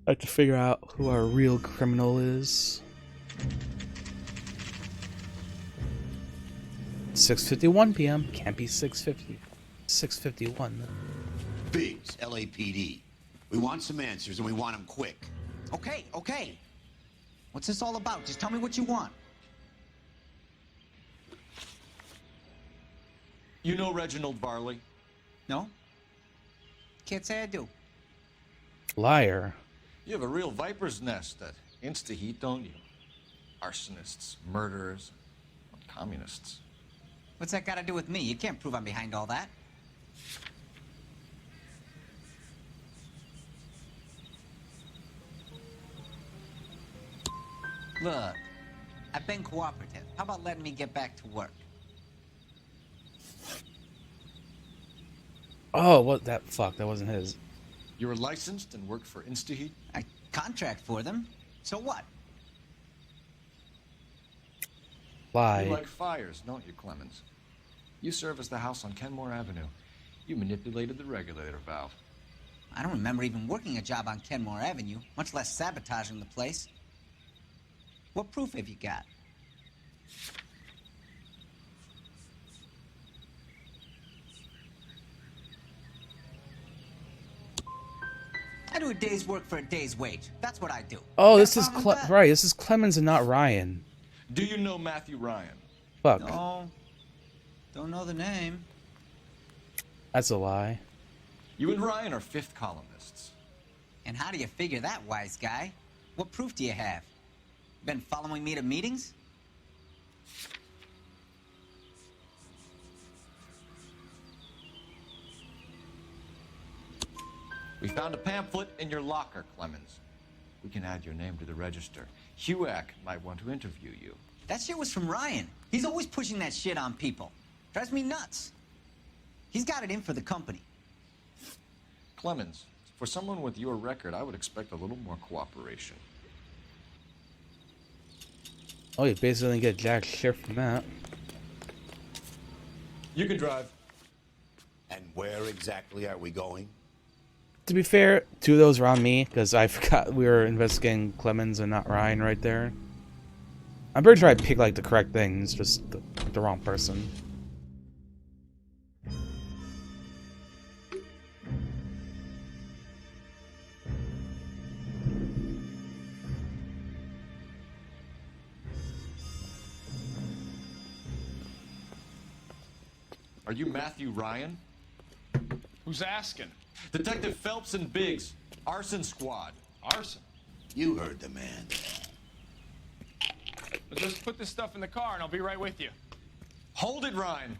I have to figure out who our real criminal is. 6:51 p.m. Can't be 6:50. 6:51. Biggs, LAPD. We want some answers and we want them quick. Okay, okay. What's this all about? Just tell me what you want. You know Reginald Varley? No? Can't say I do. Liar. You have a real viper's nest at Insta-Heat, don't you? Arsonists, murderers, communists. What's that got to do with me? You can't prove I'm behind all that. Look, I've been cooperative. How about letting me get back to work? Oh, what that fuck? That wasn't his. You were licensed and worked for InstaHeat? I contract for them. So what? Lie. You like fires, don't you, Clemens? You serviced the house on Kenmore Avenue. You manipulated the regulator valve. I don't remember even working a job on Kenmore Avenue, much less sabotaging the place. What proof have you got? I do a day's work for a day's wage. That's what I do. Oh, this is right. This is Clemens and not Ryan. Do you know Matthew Ryan? Fuck. No. Don't know the name. That's a lie. You and Ryan are fifth columnists. And how do you figure that, wise guy? What proof do you have? Been following me to meetings? We found a pamphlet in your locker, Clemens. We can add your name to the register. HUAC might want to interview you. That shit was from Ryan. He's always pushing that shit on people. Drives me nuts. He's got it in for the company. Clemens, for someone with your record, I would expect a little more cooperation. Oh, you basically didn't get jack shit from that. You can drive. And where exactly are we going? To be fair, two of those were on me because I forgot we were investigating Clemens and not Ryan right there. I'm pretty sure I picked like the correct things, just the wrong person. Are you Matthew Ryan? Who's asking? Detective Phelps and Biggs, arson squad. Arson? You heard the man. Well, just put this stuff in the car and I'll be right with you. Hold it, Ryan.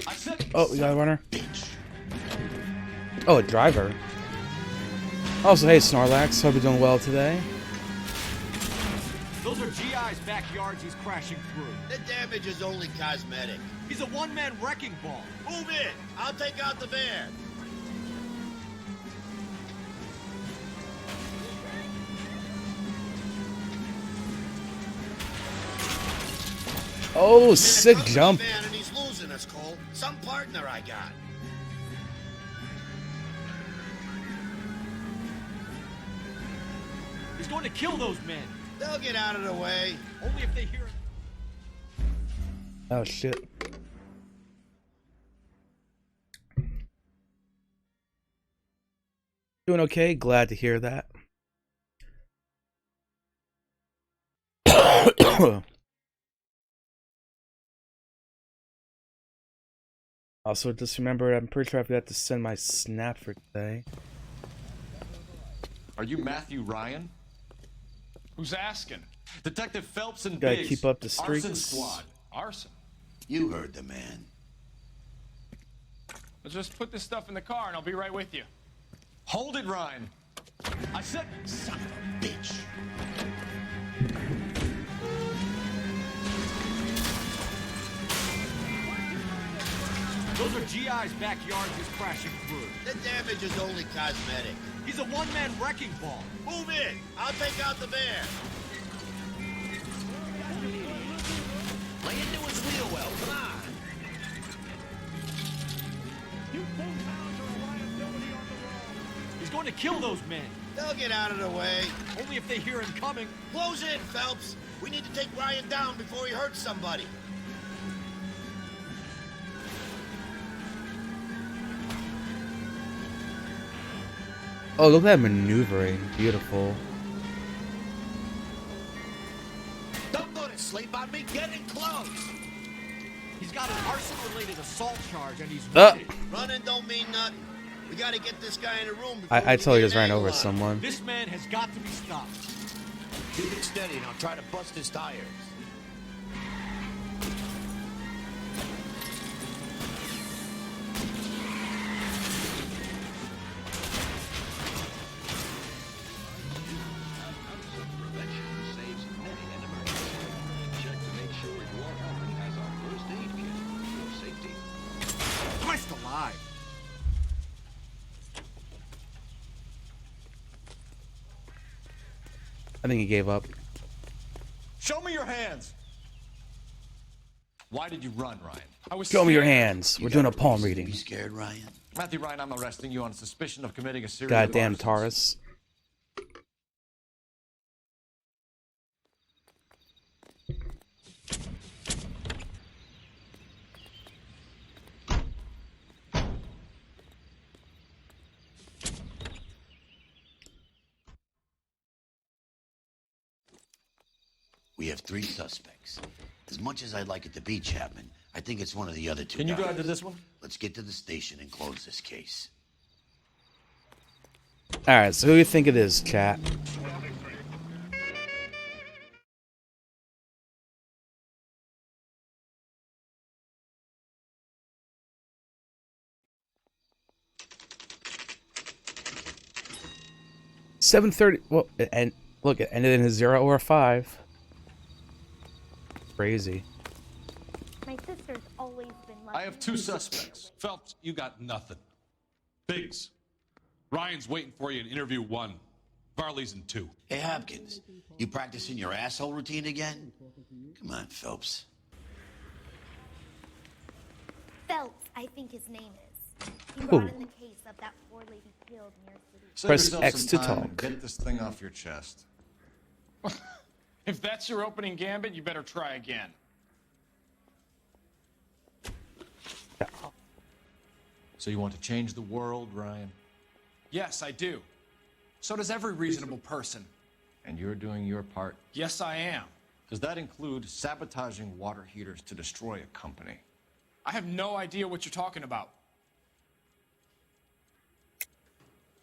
I said. Oh, we got a runner. Oh, a driver. Also, hey Snorlax, hope you're doing well today. Those are GI's backyards he's crashing through. The damage is only cosmetic. He's a one-man wrecking ball. Move in. I'll take out the van. Oh, sick jump. Van and he's losing us, Cole. Some partner I got. He's going to kill those men. They'll get out of the way. Only if they hear. Oh shit. Doing okay? Glad to hear that. Also, just remember, I'm pretty sure I forgot to send my snap for today. Are you Matthew Ryan? Who's asking? Detective Phelps and Gotta Biggs, keep up the streaks. arson squad. Arson? You heard the man. Well, just put this stuff in the car and I'll be right with you. Hold it, Ryan. I said. Son of a bitch. Those are GI's backyards he's crashing through. The damage is only cosmetic. He's a one-man wrecking ball. Move in. I'll take out the van. Lay into his wheel well. Come on. He's going to kill those men. They'll get out of the way. Only if they hear him coming. Close in, Phelps. We need to take Ryan down before he hurts somebody. Oh, look at that maneuvering. Beautiful. Don't go to sleep on me. Get in close. He's got an arson-related assault charge and he's Running don't mean nothing. We gotta get this guy in a room before I totally just ran over on. someone. This man has got to be stopped. Keep it steady and I'll try to bust his tires. Christ alive. I think he gave up. Show me your hands. Why did you run, Ryan? I was Show me your scared. hands. We're doing a palm reading. Be scared, Ryan? Matthew Ryan, I'm arresting you on suspicion of committing a serious Goddamn arson. Taurus. We have 3 suspects. As much as I'd like it to be Chapman, I think it's one of the other 2 Can you guys. drive to this one? Let's get to the station and close this case. Alright, so who do you think it is, chat? $7:30. Well, and look, it ended in a 0 or a 5. Crazy. My sister's always been lucky. I have 2 suspects. Phelps, you got nothing. Biggs, Ryan's waiting for you in interview 1. Varley's in 2. Hey, Hopkins, you practicing your asshole routine again? Come on, Phelps. Phelps, I think his name is. He brought in the case of that poor lady killed near City. Save Press yourself X some to time talk. and Get this thing off your chest. If that's your opening gambit, you better try again. So you want to change the world, Ryan? Yes, I do. So does every reasonable person. And you're doing your part? Yes, I am. Does that include sabotaging water heaters to destroy a company? I have no idea what you're talking about.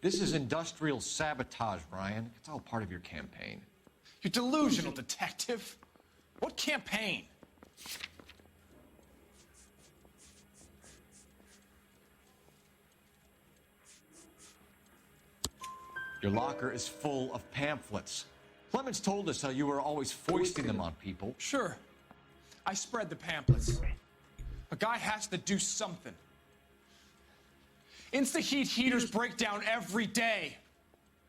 This is industrial sabotage, Ryan. It's all part of your campaign. You're delusional, detective. What campaign? Your locker is full of pamphlets. Clemens told us how you were always foisting them on people. Sure. I spread the pamphlets. A guy has to do something. Insta-heat heaters break down every day.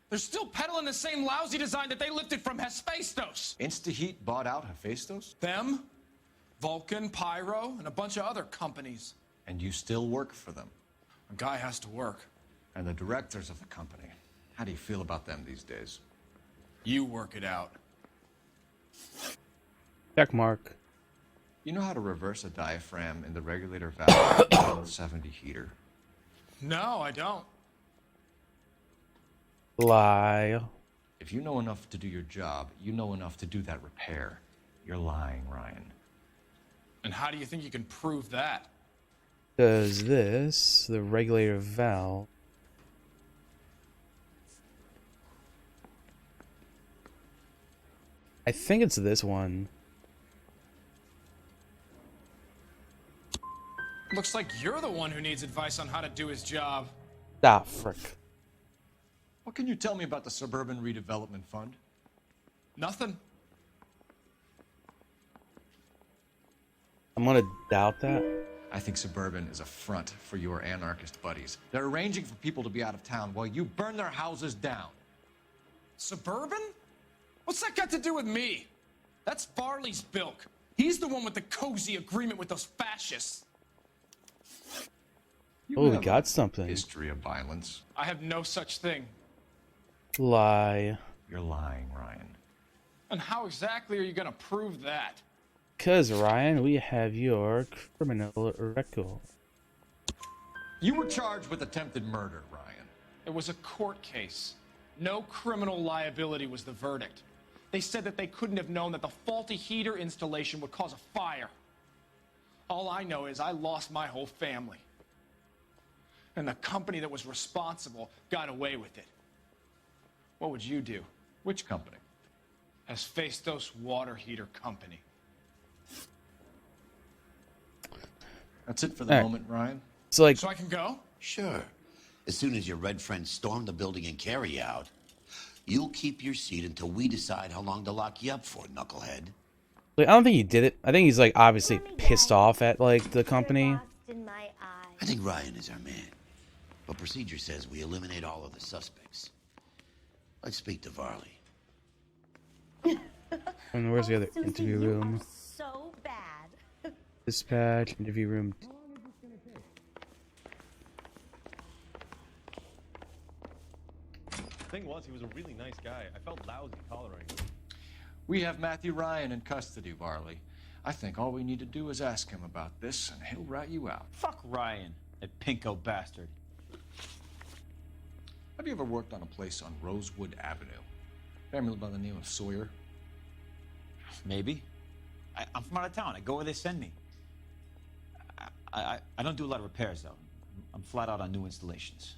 They're still peddling the same lousy design that they lifted from Hephaestus. Instaheat bought out Hephaestus? Them, Vulcan, Pyro, and a bunch of other companies. And you still work for them. A guy has to work. And the directors of the company. How do you feel about them these days? You work it out. Check mark. You know how to reverse a diaphragm in the regulator valve of a 70 heater? No, I don't. Lie. If you know enough to do your job, you know enough to do that repair. You're lying, Ryan. And how do you think you can prove that? Does this, the regulator valve. I think it's this one. Looks like you're the one who needs advice on how to do his job. Ah, frick. What can you tell me about the Suburban Redevelopment Fund? Nothing. I'm gonna doubt that. I think Suburban is a front for your anarchist buddies. They're arranging for people to be out of town while you burn their houses down. Suburban? What's that got to do with me? That's Farley's bilk. He's the one with the cozy agreement with those fascists. Oh, we got something. History of violence. I have no such thing. Lie. You're lying, Ryan. And how exactly are you going to prove that? Cause Ryan, we have your criminal record. You were charged with attempted murder, Ryan. It was a court case. No criminal liability was the verdict. They said that they couldn't have known that the faulty heater installation would cause a fire. All I know is I lost my whole family. And the company that was responsible got away with it. What would you do? Which company? Hephaestus Water Heater Company. That's it for the moment, Ryan. So like, So I can go? Sure. As soon as your red friends storm the building and carry out, you'll keep your seat until we decide how long to lock you up for, knucklehead. I don't think he did it. I think he's like obviously pissed off at like the company. I think Ryan is our man. But procedure says we eliminate all of the suspects. Let's speak to Varley. And where's the other Susie, interview you room? are so bad. Dispatch, interview room. Thing was, he was a really nice guy. I felt lousy tolerating him. We have Matthew Ryan in custody, Varley. I think all we need to do is ask him about this, and he'll rat you out. Fuck Ryan, that pinko bastard. Have you ever worked on a place on Rosewood Avenue? Family by the name of Sawyer? Maybe. I'm from out of town. I go where they send me. I don't do a lot of repairs, though. I'm flat out on new installations.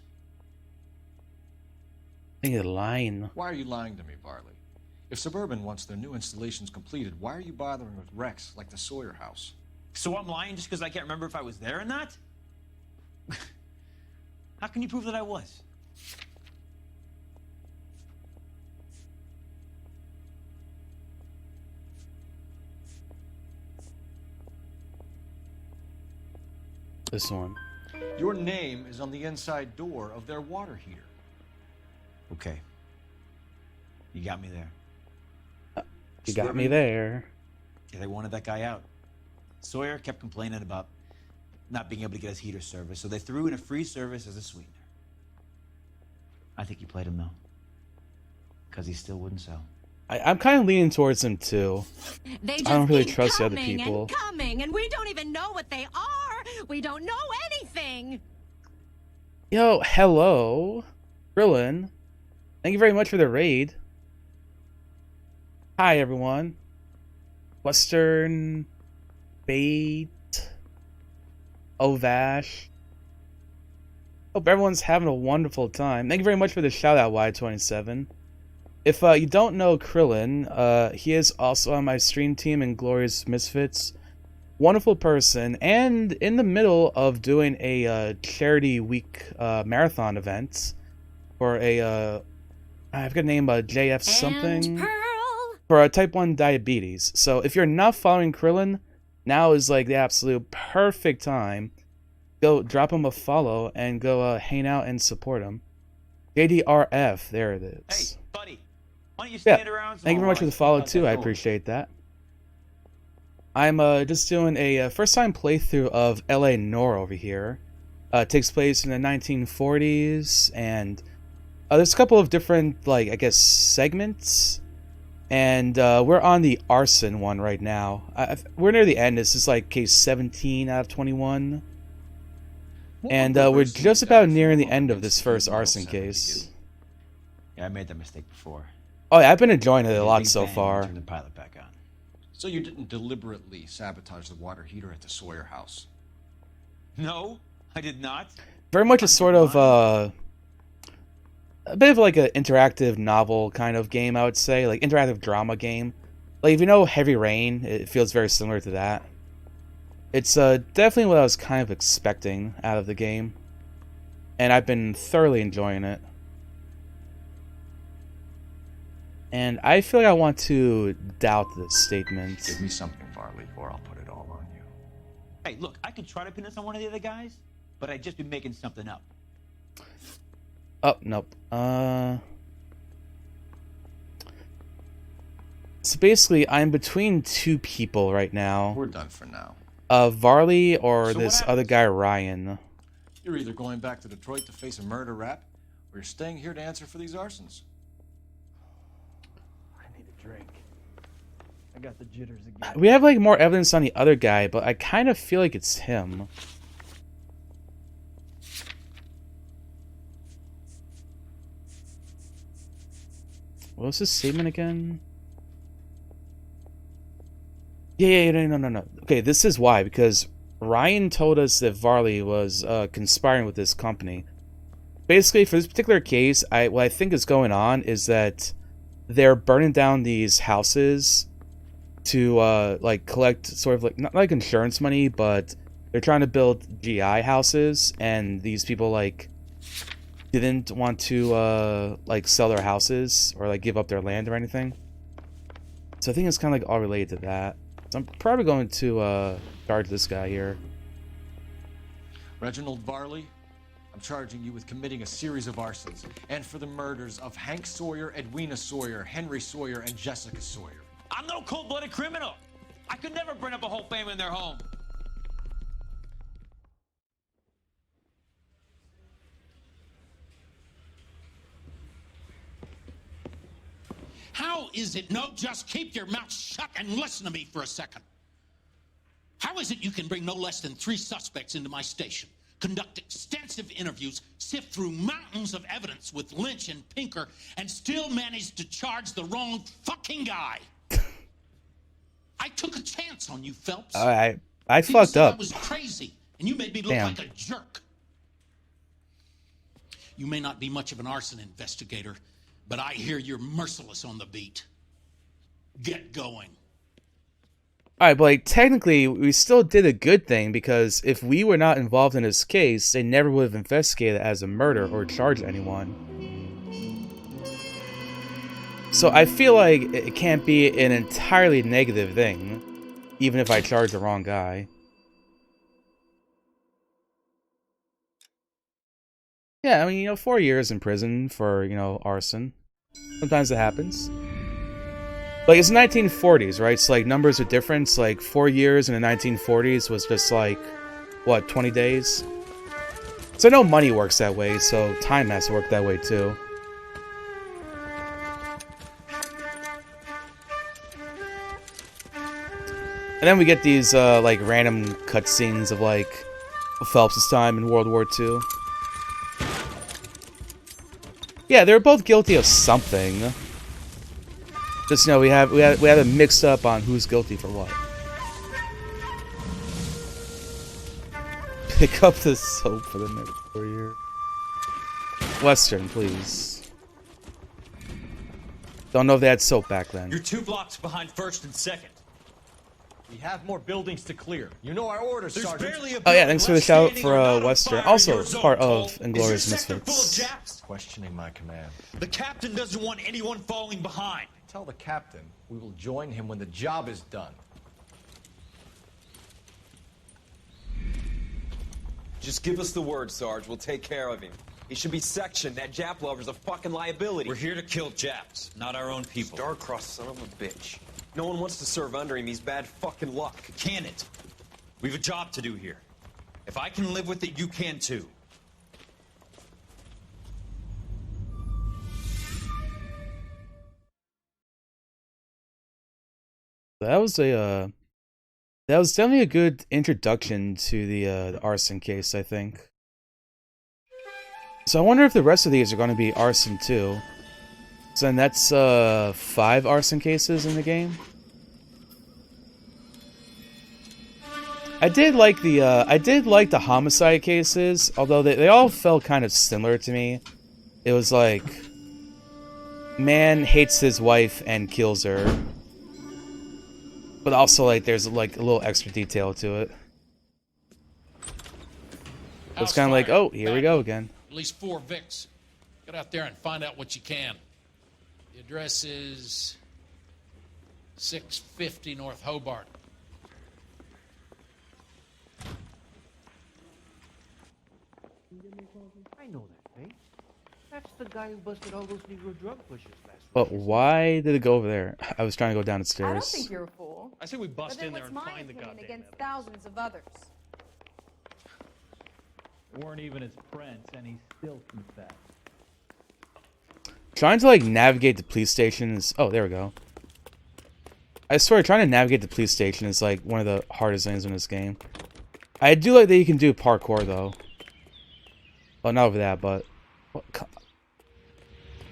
I think you're lying. Why are you lying to me, Varley? If Suburban wants their new installations completed, why are you bothering with wrecks like the Sawyer house? So I'm lying just because I can't remember if I was there or not? How can you prove that I was? This one. Your name is on the inside door of their water heater. Okay. You got me there. You got me there. Yeah, they wanted that guy out. Sawyer kept complaining about not being able to get his heater service, so they threw in a free service as a sweetener. I think he played him, though. Because he still wouldn't sell. I'm kind of leaning towards him, too. They just I don't really keep trust the other coming people. and coming, and we don't even know what they are. We don't know anything. Yo, hello. Krillin. Thank you very much for the raid. Hi, everyone. Western Bait. Ovash. Hope everyone's having a wonderful time. Thank you very much for the shout out, Y27. If you don't know Krillin, he is also on my stream team in Glorious Misfits. Wonderful person, and in the middle of doing a charity week marathon event for a I forget the name, JF something, for type 1 diabetes. So if you're not following Krillin, now is like the absolute perfect time. Go drop him a follow and go hang out and support him. JDRF, there it is. Hey, buddy, why don't you stand around? Thank you very much for the follow too. I appreciate that. I'm just doing a first time playthrough of LA Noire over here. It takes place in the 1940s, and there's a couple of different, like, I guess, segments. And we're on the arson one right now. We're near the end. This is like case 17 out of 21. And we're just about nearing the end of this first arson case. Yeah, I made that mistake before. Oh, yeah, I've been enjoying it a lot so far. Turn the pilot back on. So you didn't deliberately sabotage the water heater at the Sawyer house? No, I did not. Very much a sort of a bit of like an interactive novel kind of game, I would say, like interactive drama game. Like if you know Heavy Rain, it feels very similar to that. It's definitely what I was kind of expecting out of the game, and I've been thoroughly enjoying it. And I feel like I want to doubt this statement. Give me something, Varley, or I'll put it all on you. Hey, look, I could try to pin this on one of the other guys, but I'd just be making something up. Oh, nope. So basically, I'm between two people right now. We're done for now. Varley or So this what other guy, Ryan. You're either going back to Detroit to face a murder rap, or you're staying here to answer for these arsons. I need a drink. I got the jitters again. We have like more evidence on the other guy, but I kind of feel like it's him. What was his statement again? Yeah, no. Okay, this is why, because Ryan told us that Varley was conspiring with this company. Basically, for this particular case, what I think is going on is that they're burning down these houses to like collect sort of like not like insurance money, but they're trying to build GI houses, and these people like didn't want to like sell their houses or like give up their land or anything. So I think it's kind of like all related to that. So I'm probably going to charge this guy here. Reginald Varley, I'm charging you with committing a series of arsons and for the murders of Hank Sawyer, Edwina Sawyer, Henry Sawyer, and Jessica Sawyer. I'm no cold-blooded criminal. I could never burn up a whole family in their home. How is it? No, just keep your mouth shut and listen to me for a second. How is it you can bring no less than 3 suspects into my station, conduct extensive interviews, sift through mountains of evidence with Lynch and Pinker, and still manage to charge the wrong fucking guy? I took a chance on you, Phelps. I People fucked said up. I was crazy, and you made me look Damn. like a jerk. You may not be much of an arson investigator, but I hear you're merciless on the beat. Get going. Alright, but like technically we still did a good thing because if we were not involved in this case, they never would have investigated it as a murder or charged anyone. So I feel like it can't be an entirely negative thing, even if I charge the wrong guy. Yeah, I mean, you know, 4 years in prison for, you know, arson. Sometimes it happens. Like, it's 1940s, right? So, like, numbers are different. So, like, 4 years in the 1940s was just, like, what, 20 days? So I know money works that way, so time has to work that way, too. And then we get these, like, random cutscenes of, like, Phelps' time in World War II. Yeah, they're both guilty of something. Just, you know, we have it mixed up on who's guilty for what. Pick up the soap for the next 4 years. Western, please. Don't know if they had soap back then. You're 2 blocks behind 1st and 2nd. We have more buildings to clear. You know our orders, There's Sergeant. barely a Oh yeah, thanks for the shout standing for or not on Western. fire in Also your zone, part Cole. of Inglourious Is your sector full of Misfits. Japs? Questioning my command. The captain doesn't want anyone falling behind. Tell the captain we will join him when the job is done. Just give us the word, Sarge. We'll take care of him. He should be sectioned. That Jap lover's a fucking liability. We're here to kill Japs, not our own people. Star-crossed son of a bitch. No one wants to serve under him. He's bad fucking luck. Can it? We have a job to do here. If I can live with it, you can too. That was definitely a good introduction to the arson case, I think. So I wonder if the rest of these are going to be arson too. So then that's 5 arson cases in the game. I did like the homicide cases, although they all felt kind of similar to me. It was like man hates his wife and kills her. But also, like, there's, like, a little extra detail to it. It's kind of like, oh, here we go again. At least 4 Vicks. Get out there and find out what you can. The address is 650 North Hobart. I know that face. That's the guy who busted all those Negro drug pushers last week. But why did it go over there? I was trying to go down the I don't stairs. think you're a fool. I say we bust But then in there what's and my find the opinion goddamn against evidence. thousands of others? Weren't even his prints, and he still confessed. Trying to, like, navigate the police station is... Oh, there we go. I swear, trying to navigate the police station is, like, one of the hardest things in this game. I do like that you can do parkour, though. Well, not over that, but...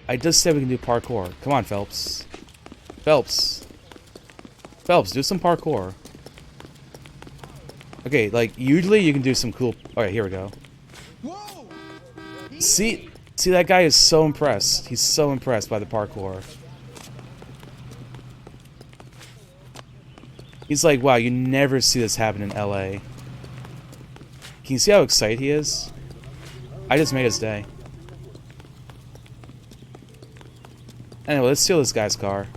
I just said we can do parkour. Come on, Phelps. Phelps. Phelps, do some parkour. Okay, like, usually you can do some cool... Alright, here we go. See, that guy is so impressed. He's so impressed by the parkour. He's like, wow, you never see this happen in LA. Can you see how excited he is? I just made his day. Anyway, let's steal this guy's car.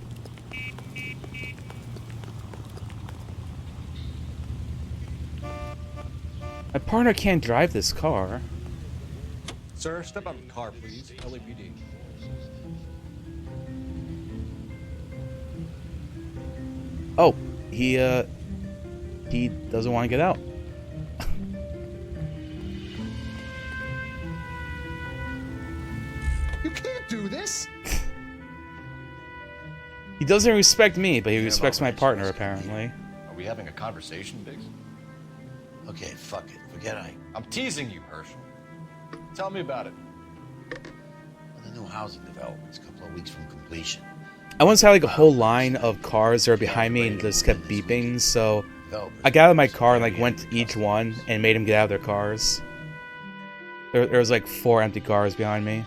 My partner can't drive this car. Sir, step out of the car, please. LAPD. Oh, he doesn't want to get out. You can't do this. He doesn't respect me, but he respects my partner, apparently. Are we having a conversation, Biggs? Okay, fuck it. Forget I'm teasing you, Herschel. Tell me about it. The new housing development's a couple of weeks from completion. I once had like a whole line of cars that were behind me and just kept beeping, so I got out of my car and like went to each one and made them get out of their cars. There was like 4 empty cars behind me.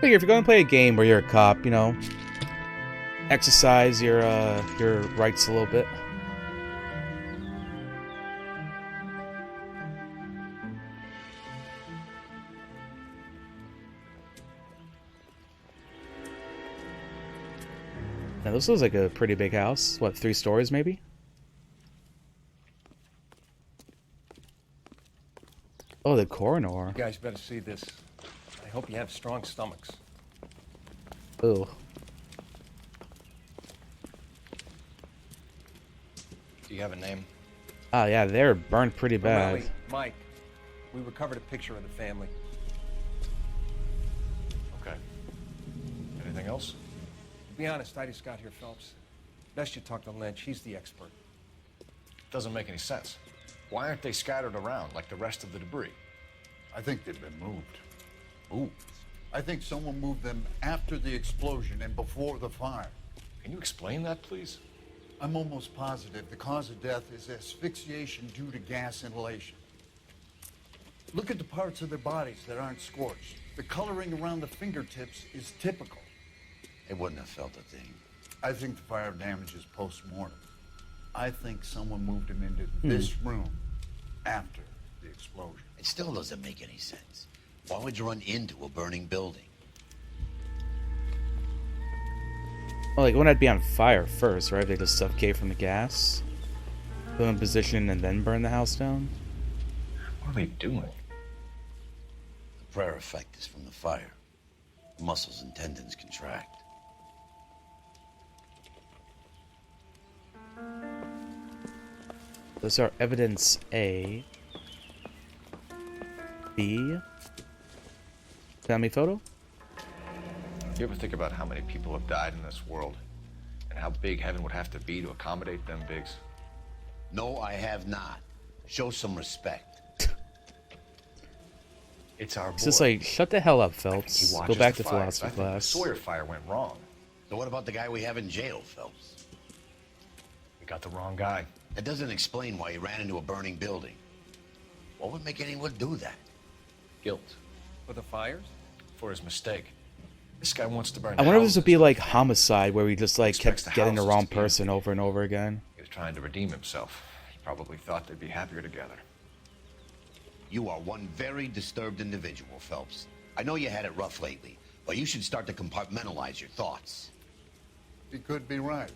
Figure if you're going to play a game where you're a cop, you know, exercise your rights a little bit. Now this looks like a pretty big house. What, 3 stories maybe? Oh, the coroner. You guys better see this. I hope you have strong stomachs. Ooh. Do you have a name? Oh yeah, they're burned pretty bad. Morelli, Mike, we recovered a picture of the family. Okay. Anything else? To be honest, I just got here, Phelps. Best you talk to Lynch. He's the expert. Doesn't make any sense. Why aren't they scattered around like the rest of the debris? I think they've been moved. Ooh. I think someone moved them after the explosion and before the fire. Can you explain that, please? I'm almost positive the cause of death is asphyxiation due to gas inhalation. Look at the parts of their bodies that aren't scorched. The coloring around the fingertips is typical. They wouldn't have felt a thing. I think the fire damage is post-mortem. I think someone moved him into this room after the explosion. It still doesn't make any sense. Why would you run into a burning building? Well, like, wouldn't that be on fire first, right? They just suffocate from the gas, put them in position, and then burn the house down? What are they doing? The prayer effect is from the fire. The muscles and tendons contract. Those are evidence A. B. Family photo? You ever think about how many people have died in this world? And how big heaven would have to be to accommodate them, Biggs? No, I have not. Show some respect. It's our boy. It's just like, shut the hell up, Phelps. He Go watches back the to fires. philosophy I think class. the Sawyer fire went wrong. So what about the guy we have in jail, Phelps? We got the wrong guy. That doesn't explain why he ran into a burning building. What would make anyone do that? Guilt. For the fires? For his mistake. This guy wants to burn I wonder if this houses. would be like homicide, where we just like Expects kept the getting the houses wrong to be person over and over again. He was trying to redeem himself. He probably thought they'd be happier together. You are one very disturbed individual, Phelps. I know you had it rough lately, but you should start to compartmentalize your thoughts. He could be right.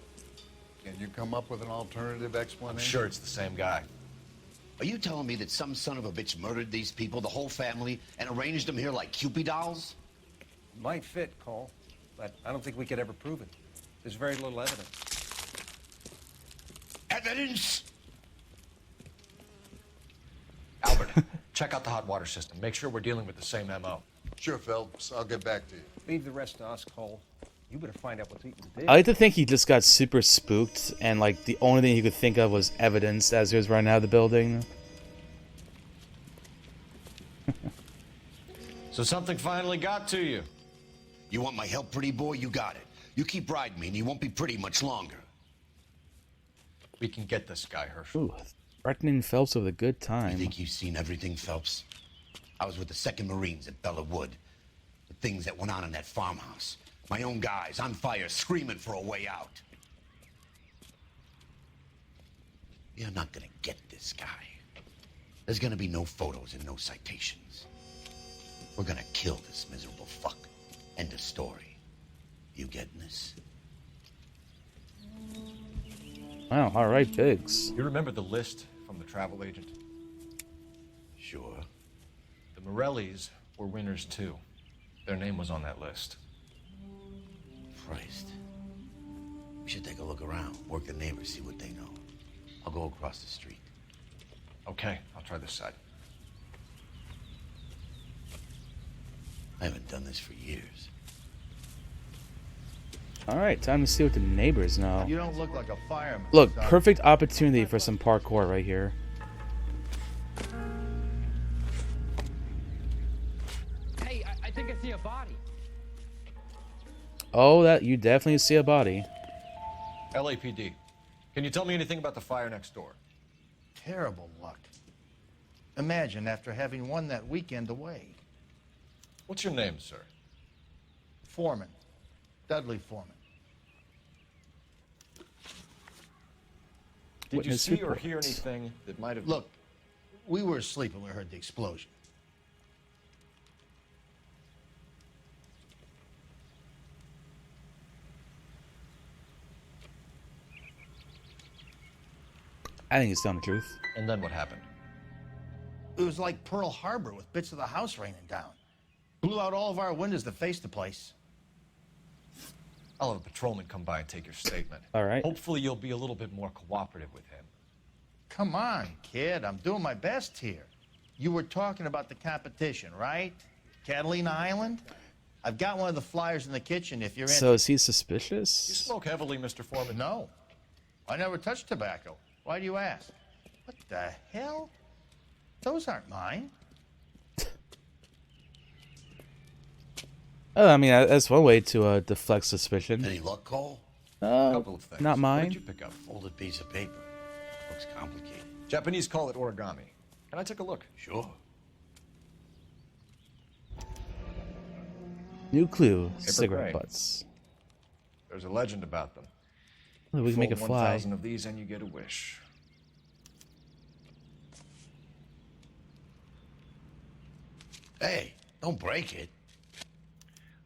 Can you come up with an alternative explanation? I'm sure it's the same guy. Are you telling me that some son of a bitch murdered these people, the whole family, and arranged them here like Cupid dolls? Might fit, Cole, but I don't think we could ever prove it. There's very little evidence. Evidence? Albert, check out the hot water system. Make sure we're dealing with the same MO. Sure, Phelps. I'll get back to you. Leave the rest to us, Cole. You better find out what's eating the dick. I like to think he just got super spooked, and like the only thing he could think of was evidence as he was running out of the building. So something finally got to you. You want my help, pretty boy? You got it. You keep riding me, and you won't be pretty much longer. We can get this guy, Herschel. Ooh, threatening Phelps with a good You time. think you've seen everything, Phelps? I was with the 2nd Marines at Bella Wood. The things that went on in that farmhouse. My own guys on fire, screaming for a way out. You're not gonna get this guy. There's gonna be no photos and no citations. We're gonna kill this miserable fuck. End of story. You getting this? Wow, alright, Biggs. You remember the list from the travel agent? Sure. The Morellis were winners too. Their name was on that list. Christ. should take a look around, work the neighbors, see what they know. I'll go across the street. Okay, I'll try this side. I haven't done this for years. Alright, time to see what the neighbors know. You don't look like a fireman. Look, son. perfect opportunity for some parkour right here. Hey, I think I see a body. Oh, that you definitely see a body. LAPD. Can you tell me anything about the fire next door? Terrible luck. Imagine after having won that weekend away. What's your name, sir? Foreman. Dudley Foreman. Did you Witness see or report. hear anything that might have... Look, we were asleep when we heard the explosion. I think he's telling the truth. And then what happened? It was like Pearl Harbor with bits of the house raining down. Blew out all of our windows that faced the place. I'll have a patrolman come by and take your statement. All right. Hopefully you'll be a little bit more cooperative with him. Come on, kid. I'm doing my best here. You were talking about the competition, right? Catalina Island? I've got one of the flyers in the kitchen if you're in. So is he You suspicious? smoke heavily, Mr. Foreman. No. I never touched tobacco. Why do you ask? What the hell? Those aren't mine. Oh, I mean, that's one way to deflect suspicion. Any luck, Cole? Couple of things. Not What mine. did you pick up? Folded piece of paper. Looks complicated. Japanese call it origami. Can I take a look? Sure. New clue: Paper cigarette crane. butts. There's a legend about them. Oh, we can make it Fold fly. 1,000 of these and you get a wish. Hey, don't break it.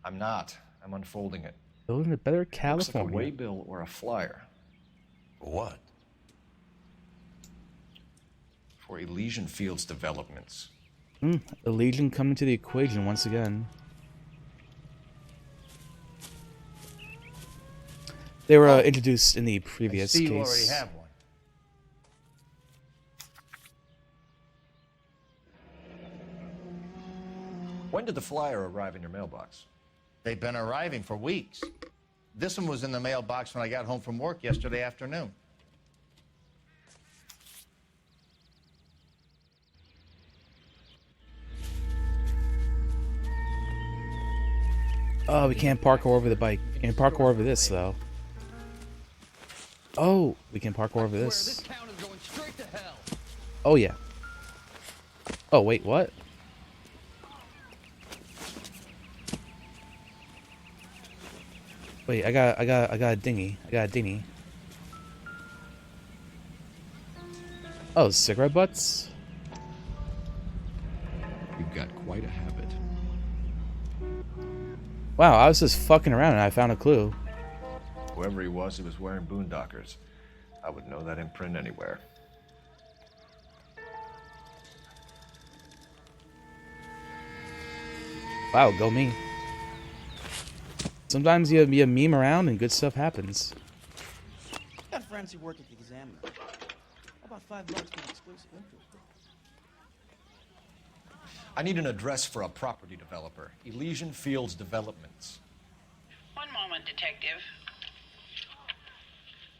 I'm not. I'm unfolding it. Building a better Looks like a California. waybill or a flyer. For what? For Elysian Fields developments. Elysian coming to the equation once again. They were introduced in the I previous see case. you already have one. When did the flyer arrive in your mailbox? They've been arriving for weeks. This one was in the mailbox when I got home from work yesterday afternoon. Oh, we can't parkour over the bike. We can parkour over this though. Oh, we can parkour over this. Oh yeah. Oh wait, what? Wait, I got a dinghy. I got a dinghy. Oh, cigarette butts? You've got quite a habit. Wow, I was just fucking around and I found a clue. Whoever he was wearing boondockers. I would know that imprint anywhere. Wow, go me. Sometimes you meme around and good stuff happens. Got fancy work at the Examiner. How about $5 for an exclusive interview? I need an address for a property developer. Elysian Fields Developments. One moment, Detective.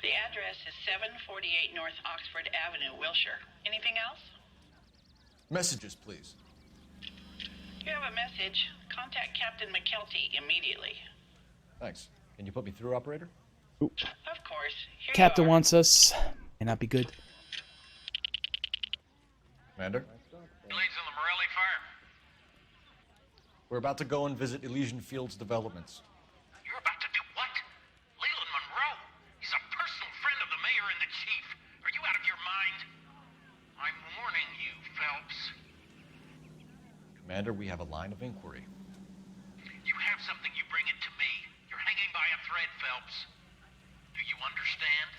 The address is 748 North Oxford Avenue, Wilshire. Anything else? Messages, please. You have a message. Contact Captain McKelty immediately. Thanks. Can you put me through, operator? Of course. Here Captain wants us. May not be good. Commander? Leads on the Morelli fire. We're about to go and visit Elysian Fields Developments. You're about to do what? Leland Monroe. He's a personal friend of the mayor and the chief. Are you out of your mind? I'm warning you, Phelps. Commander, we have a line of inquiry. You have something, you bring it to me. You're hanging by a thread, Phelps. Do you understand?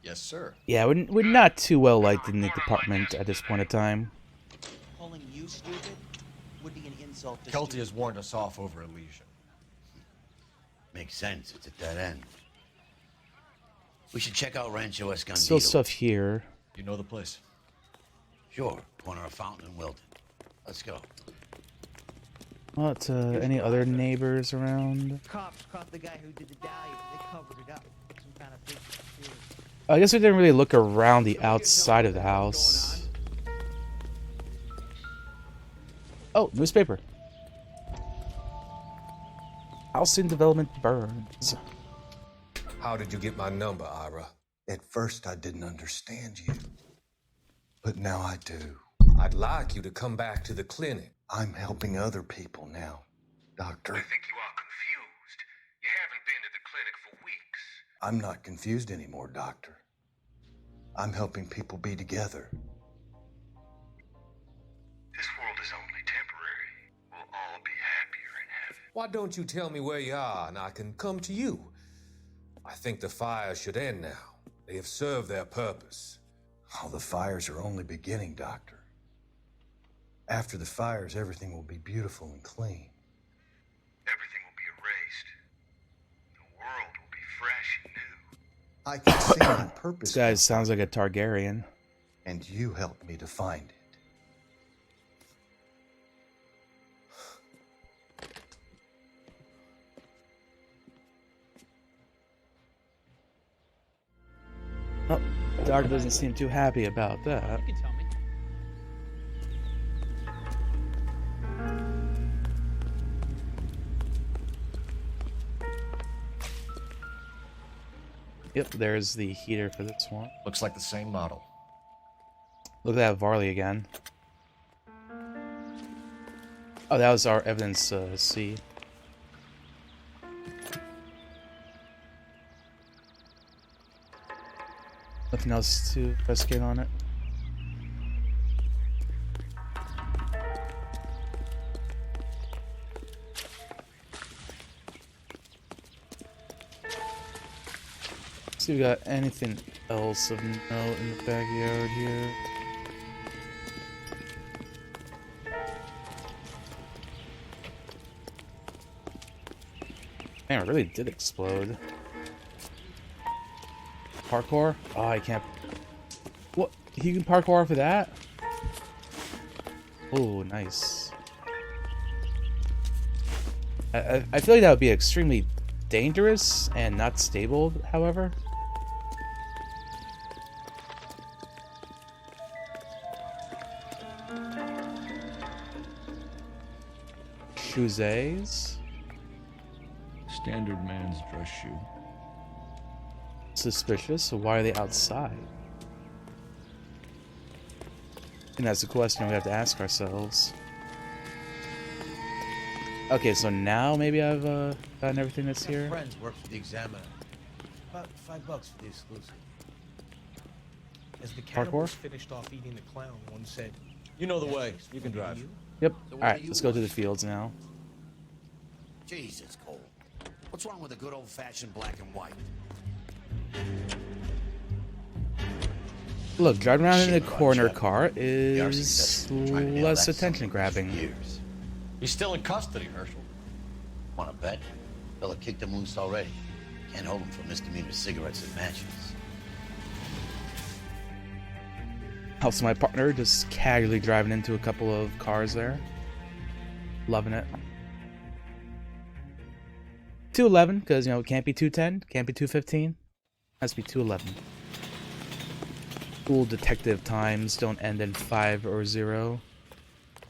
Yes, sir. Yeah, we're not too well liked in the department at this point in time. Calling you stupid would be an insult to Kelty has warned us off over Elysian. Makes sense. It's at that end. We should check out Rancho Escondido. Still stuff here. You know the place? Sure. Corner of Fountain and Wilton. Let's go. What, any other neighbors around? Cops caught the guy who did the dahlia, but they covered it up. Some kind of big conspiracy. I guess we didn't really look around the outside of the house. Oh, newspaper. Housing development burns. How did you get my number, Ira? At first, I didn't understand you. But now I do. I'd like you to come back to the clinic. I'm helping other people now, Doctor. I think you are confused. You haven't been to the clinic for weeks. I'm not confused anymore, Doctor. I'm helping people be together. This world is only temporary. We'll all be happier in heaven. Why don't you tell me where you are and I can come to you? I think the fires should end now. They have served their purpose. Oh, the fires are only beginning, Doctor. After the fires, everything will be beautiful and clean. Everything will be erased. The world will be fresh and new. I can see my purpose. This guy sounds like a Targaryen. And you helped me to find it. Oh, Doc doesn't seem too happy about that. You can tell me. Yep, there's the heater for this one. Looks like the same model. Look at that Varley again. Oh, that was our evidence C. Nothing else to investigate on it. See if we got anything else of note in the backyard here. Man, it really did explode. Parkour? Oh, I can't. What? You can parkour for that? Oh, nice. I feel like that would be extremely dangerous and not stable, however. Shoes. Standard man's dress shoe. Suspicious, so why are they outside? And that's the question we have to ask ourselves. Okay, so now maybe I've gotten everything that's here. Friends work for the Examiner. About $5 for the exclusive. As the cannibals finished off eating the clown, one said, You know the way. You can drive. Yep. Alright, let's go to the fields now. Jesus, Cole. What's wrong with a good old-fashioned black and white? Look, driving around in a corner car is less attention grabbing. He's still in custody, Herschel. Want to bet? Fella kicked him loose already. Can't hold him for misdemeanor cigarettes and matches. Also, my partner just casually driving into a couple of cars there. Loving it. 211, because, you know, it can't be 210, can't be 215. Has to be 211. Cool detective times don't end in 5 or 0.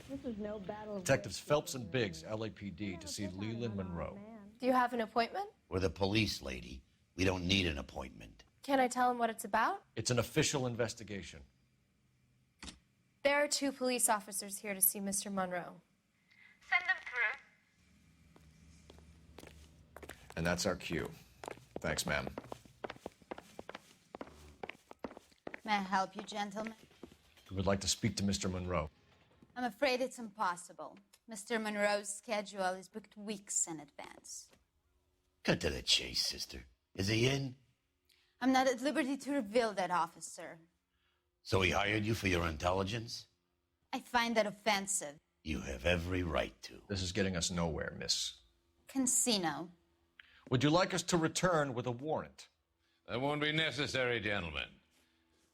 This is no battle of Detectives Phelps and Biggs, LAPD, to see Leland Monroe. Do you have an appointment? We're the police, lady. We don't need an appointment. Can I tell him what it's about? It's an official investigation. There are 2 police officers here to see Mr. Monroe. Send them through. And that's our cue. Thanks, ma'am. May I help you, gentlemen? We would like to speak to Mr. Monroe. I'm afraid it's impossible. Mr. Monroe's schedule is booked weeks in advance. Cut to the chase, sister. Is he in? I'm not at liberty to reveal that, officer. So he hired you for your intelligence? I find that offensive. You have every right to. This is getting us nowhere, miss. Casino. Would you like us to return with a warrant? That won't be necessary, gentlemen.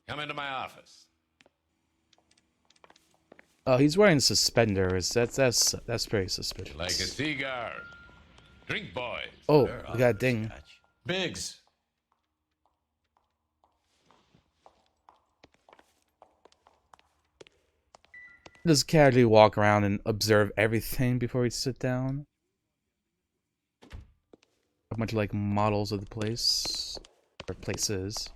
Come into my office. Oh, he's wearing suspenders. That's very suspicious. Like a cigar. Drink, boys. Oh, we got a ding. Biggs. Just casually walk around and observe everything before we sit down. A bunch of like models of the place or places.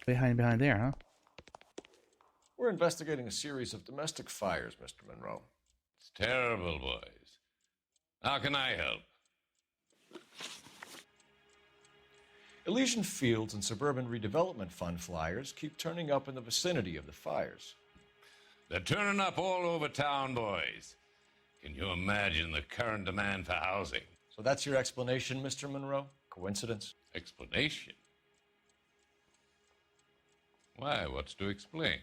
Behind there, huh? We're investigating a series of domestic fires, Mr. Monroe. It's terrible, boys. How can I help? Elysian Fields and Suburban Redevelopment Fund flyers keep turning up in the vicinity of the fires. They're turning up all over town, boys. Can you imagine the current demand for housing? So that's your explanation, Mr. Monroe? Coincidence? Explanation? Why, what's to explain?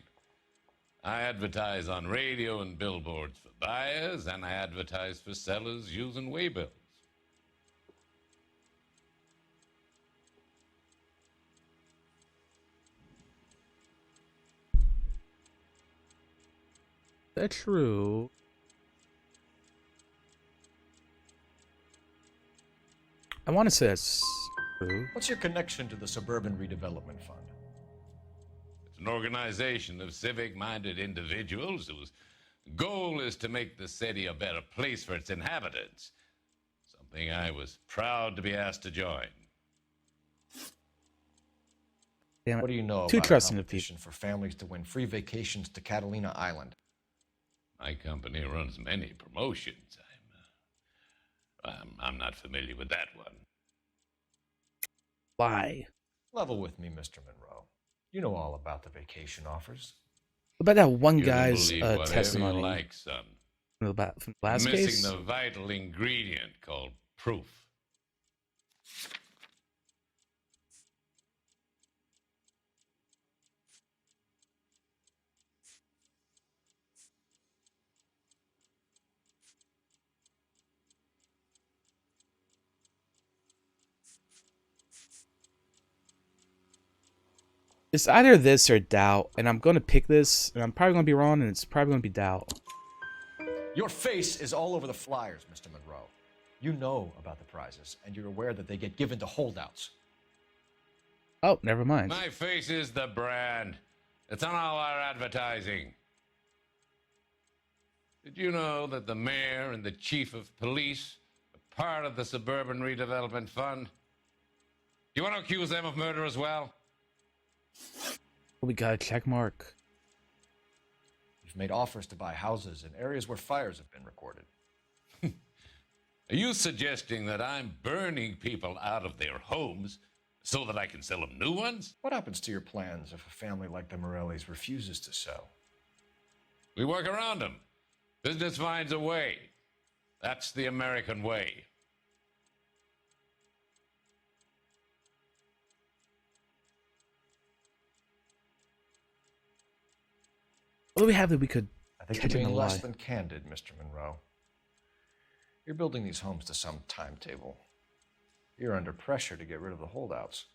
I advertise on radio and billboards for buyers, and I advertise for sellers using waybills. That's true. I want to say that's true. What's your connection to the Suburban Redevelopment Fund? It's an organization of civic-minded individuals whose goal is to make the city a better place for its inhabitants. Something I was proud to be asked to join. Damn it. What do you know Too about a trusting of competition for families to win free vacations to Catalina Island? My company runs many promotions. I'm not familiar with that one. Why? Level with me, Mr. Monroe. You know all about the vacation offers. What about that one You can guy's believe whatever testimony? you like, son. From the last Missing case? the vital ingredient called proof. It's either this or doubt, and I'm going to pick this, and I'm probably going to be wrong, and it's probably going to be doubt. Your face is all over the flyers, Mr. Monroe. You know about the prizes, and you're aware that they get given to holdouts. Oh, never mind. My face is the brand. It's on all our advertising. Did you know that the mayor and the chief of police are part of the Suburban Redevelopment Fund? You want to accuse them of murder as well? We got a check mark. You've made offers to buy houses in areas where fires have been recorded. Are you suggesting that I'm burning people out of their homes so that I can sell them new ones? What happens to your plans if a family like the Morellis refuses to sell? We work around them. Business finds a way. That's the American way. What do we have that we could I think catch you're in being a less lie? than candid, Mr. Monroe. You're building these homes to some timetable. You're under pressure to get rid of the holdouts.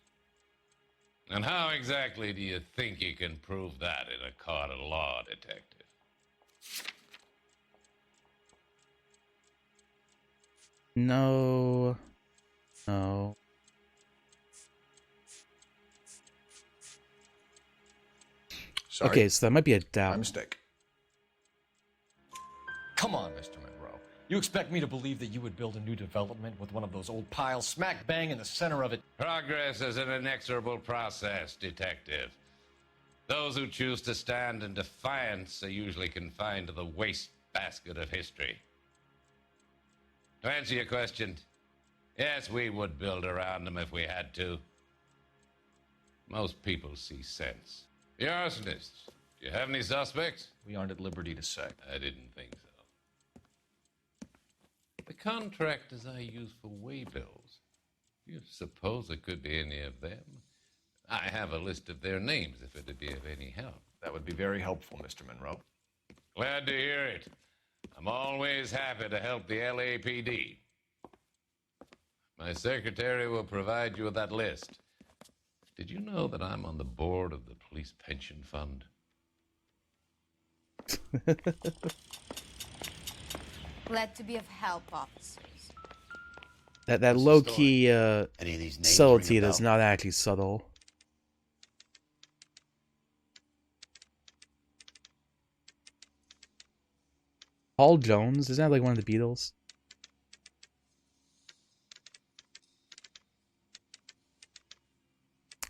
And how exactly do you think you can prove that in a court of law, detective? No. No. Sorry. Okay, so that might be a doubt. My mistake. Come on, Mr. Monroe. You expect me to believe that you would build a new development with one of those old piles smack bang in the center of it? Progress is an inexorable process, detective. Those who choose to stand in defiance are usually confined to the wastebasket of history. To answer your question, yes, we would build around them if we had to. Most people see sense. The arsonists, do you have any suspects? We aren't at liberty to say. I didn't think so. The contractors I use for waybills, do you suppose it could be any of them? I have a list of their names if it'd be of any help. That would be very helpful, Mr. Monroe. Glad to hear it. I'm always happy to help the LAPD. My secretary will provide you with that list. Did you know that I'm on the board of the police pension fund? Glad to be of help, officers. That low key Any of these names subtlety ring a that's bell? not actually subtle. Paul Jones, isn't that like one of the Beatles?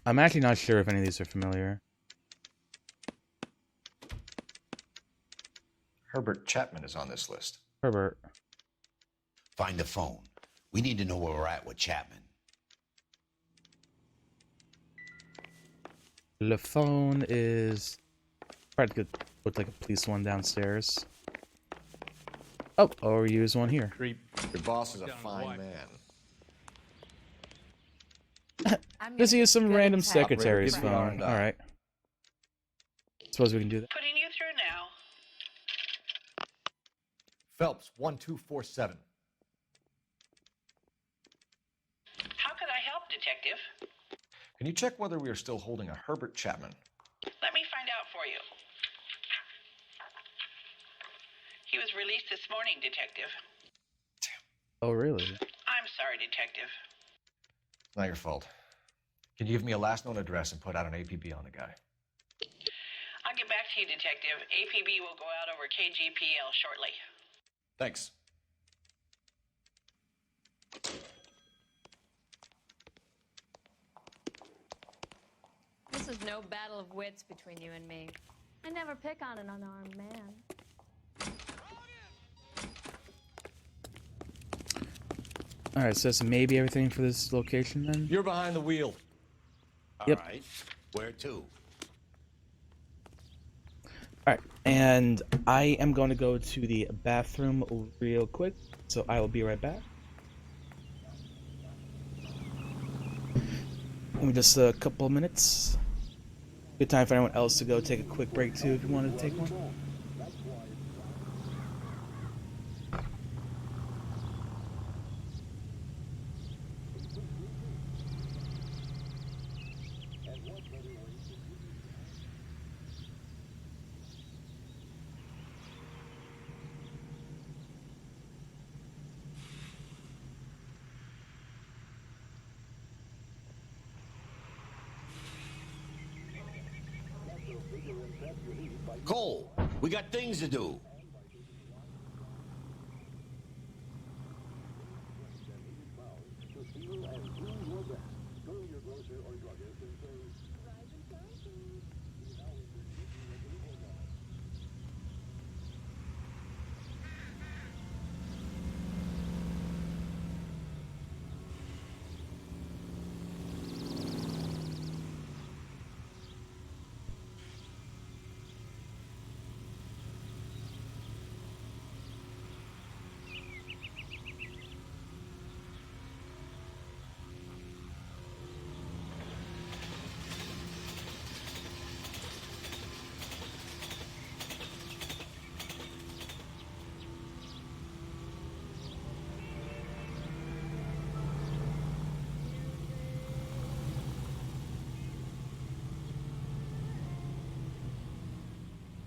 I'm actually not sure if any of these are familiar. Herbert Chapman is on this list. Herbert. Find the phone. We need to know where we're at with Chapman. The phone is... Probably could put like a police one downstairs. Oh, or use one here. Your boss is a fine man. Let's use some random secretary's Operator, give me phone. R&I. Alright. Suppose we can do that. Putting you through now. Phelps, 1247. How could I help, Detective? Can you check whether we are still holding a Herbert Chapman? Let me find out for you. He was released this morning, Detective. Oh, really? I'm sorry, Detective. It's not your fault. Can you give me a last known address and put out an APB on the guy? I'll get back to you, Detective. APB will go out over KGPL shortly. Thanks. This is no battle of wits between you and me. I never pick on an unarmed man. Alright, so that's maybe everything for this location then? You're behind the wheel. Yep. All right. Where to? Alright, and I am going to go to the bathroom real quick, so I will be right back. Give me just a couple of minutes. Good time for anyone else to go take a quick break too if you wanted to take one. Cole, we got things to do.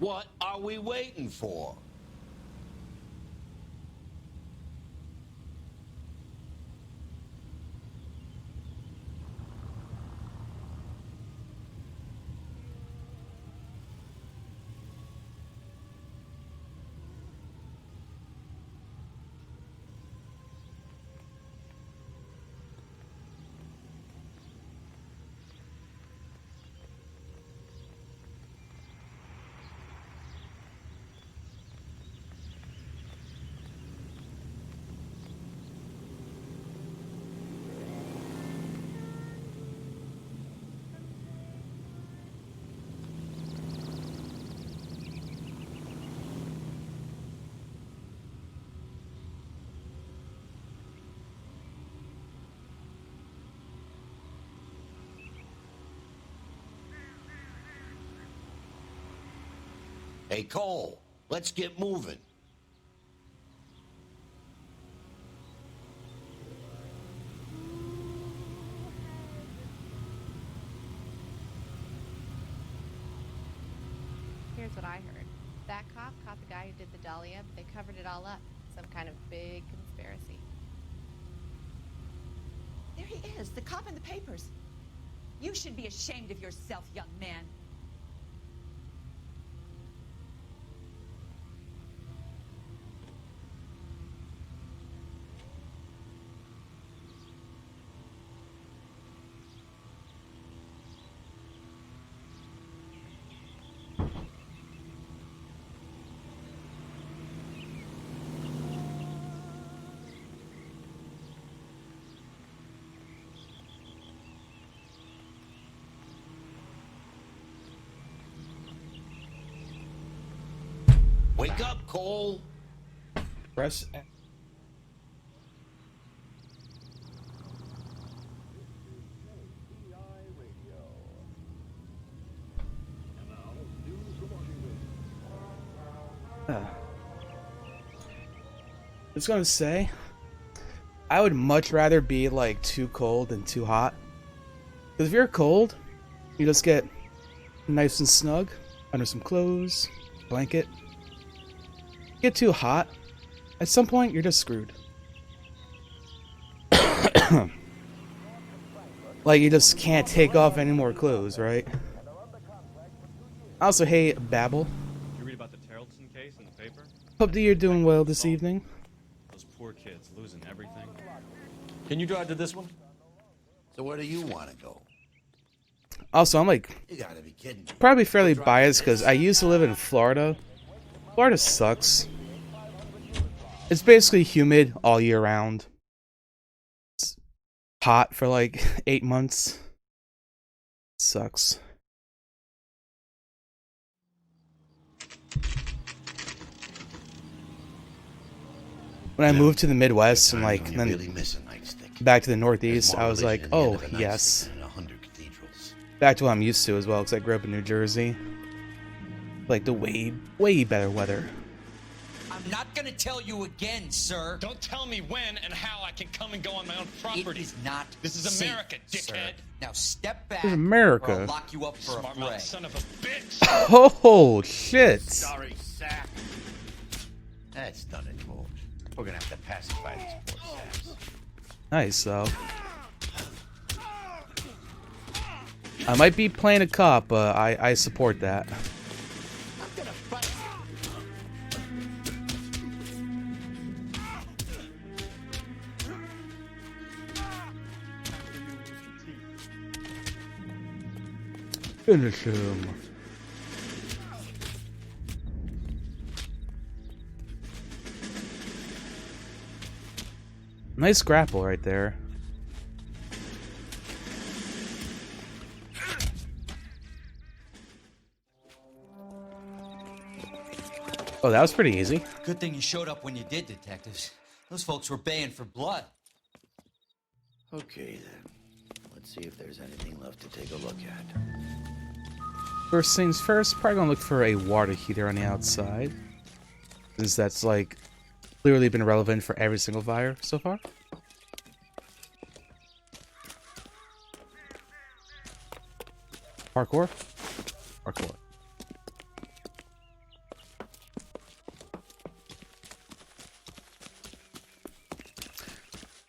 What are we waiting for? Hey, Cole, let's get moving. That's what I heard. That cop caught the guy who did the Dahlia, but they covered it all up. Some kind of big conspiracy. There he is, the cop in the papers. You should be ashamed of yourself, young man. Wake up, Cole. Press. I was gonna say, I would much rather be like too cold than too hot. Because if you're cold, you just get nice and snug under some clothes, blanket. Get too hot, at some point you're just screwed. Like you just can't take off any more clothes, right? I also hate babble. Did you read about the Tarleton case in the paper? Hope that you're doing well this evening. Those poor kids losing everything. Can you drive to this one? So where do you want to go? Also, I'm like You gotta be kidding me. probably fairly biased because I used to live in Florida. Florida sucks. It's basically humid all year round. It's hot for like 8 months. Sucks. When I moved to the Midwest and like You then really miss a nightstick. back to the Northeast, There's more I was religion like, in the end oh of a nightstick yes. than in 100 cathedrals. Back to what I'm used to as well, because I grew up in New Jersey. Like the way better weather. I'm not gonna tell you again, sir. Don't tell me when and how I can come and go on my own property. It is not This is safe, America, dickhead. sir. Now step back, This is America. or I'll lock you up for a Smart mouth fray. son of a bitch. Oh shit! Sorry, sack. That's done it, folks. We're gonna have to pacify these poor saps. Nice though. I might be playing a cop, but I support that. Finish him. Nice grapple right there. Oh, that was pretty easy. Good thing you showed up when you did, detectives. Those folks were baying for blood. Okay, then. Let's see if there's anything left to take a look at. First things first, probably gonna look for a water heater on the outside. Since that's like clearly been relevant for every single fire so far. Parkour? Parkour.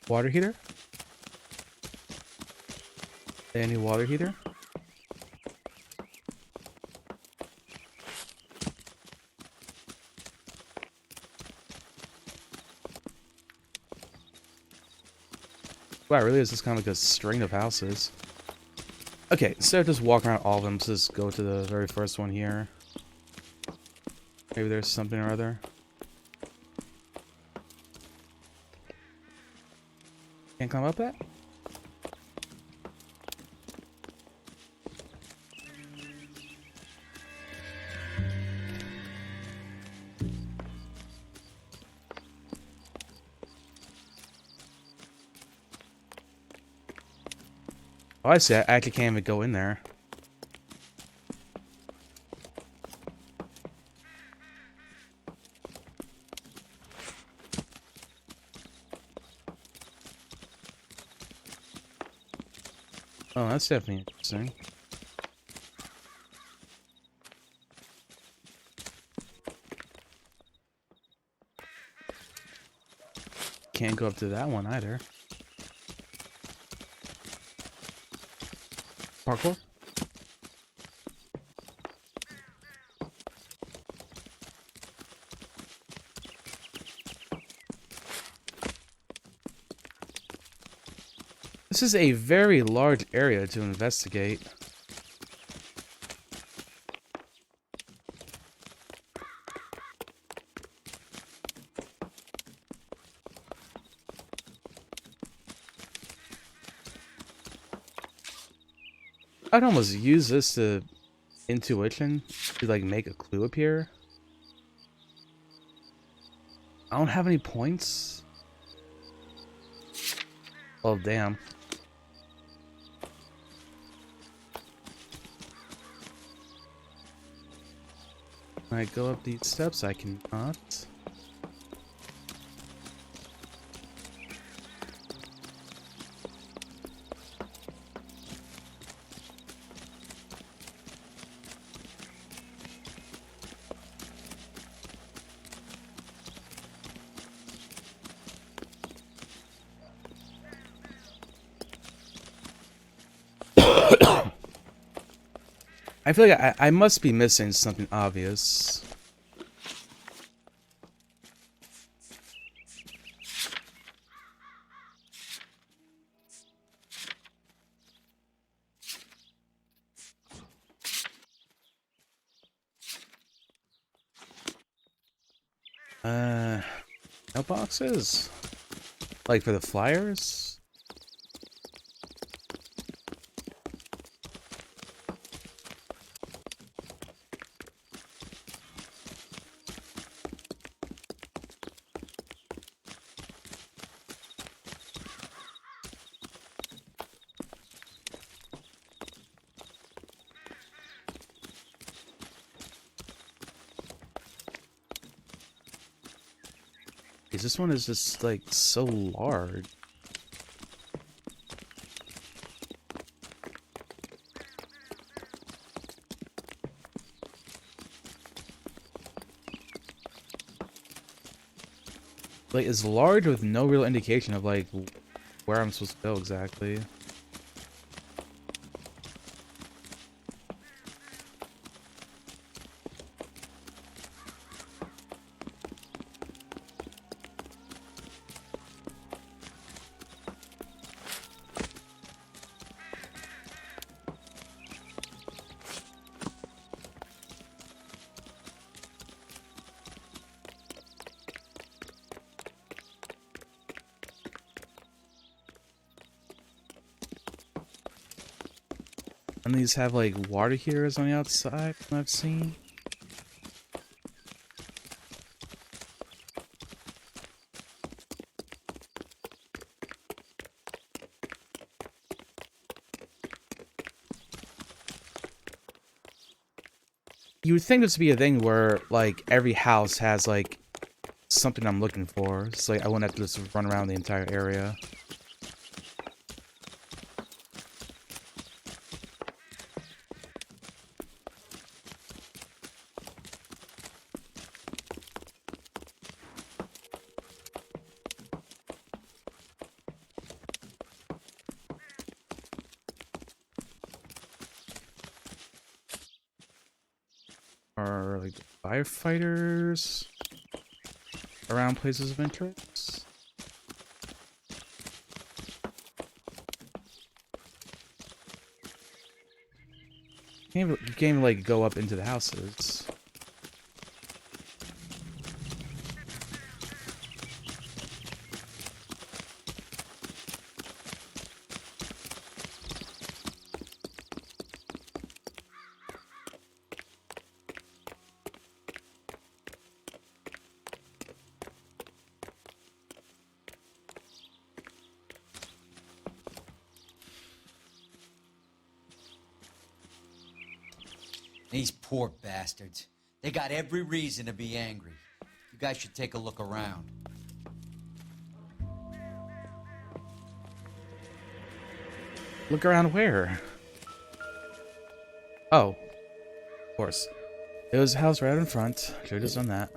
Water heater? Any water heater? Wow, it really is just kind of like a string of houses. Okay, instead of just walking around all of them, let's just go to the very first one here. Maybe there's something or other. Can't climb up that? Oh, I see. I actually can't even go in there. Oh, that's definitely interesting. can't go up to that one either. Parkour? This is a very large area to investigate. I'd almost use this to intuition to like make a clue appear. I don't have any points. Oh damn. When I go up these steps, I cannot. I feel like I must be missing something obvious. Mailboxes? Like for the flyers? This one is just like so large. Like it's large with no real indication of like where I'm supposed to go exactly. And these have like water heaters on the outside I've seen. You would think this would be a thing where like every house has like something I'm looking for. It's like I wouldn't have to just run around the entire area. Or like firefighters around places of interest. You can't even like go up into the houses. These poor bastards. They got every reason to be angry. You guys should take a look around. Look around where? Oh, of course. It was a house right in front. Should've just done that.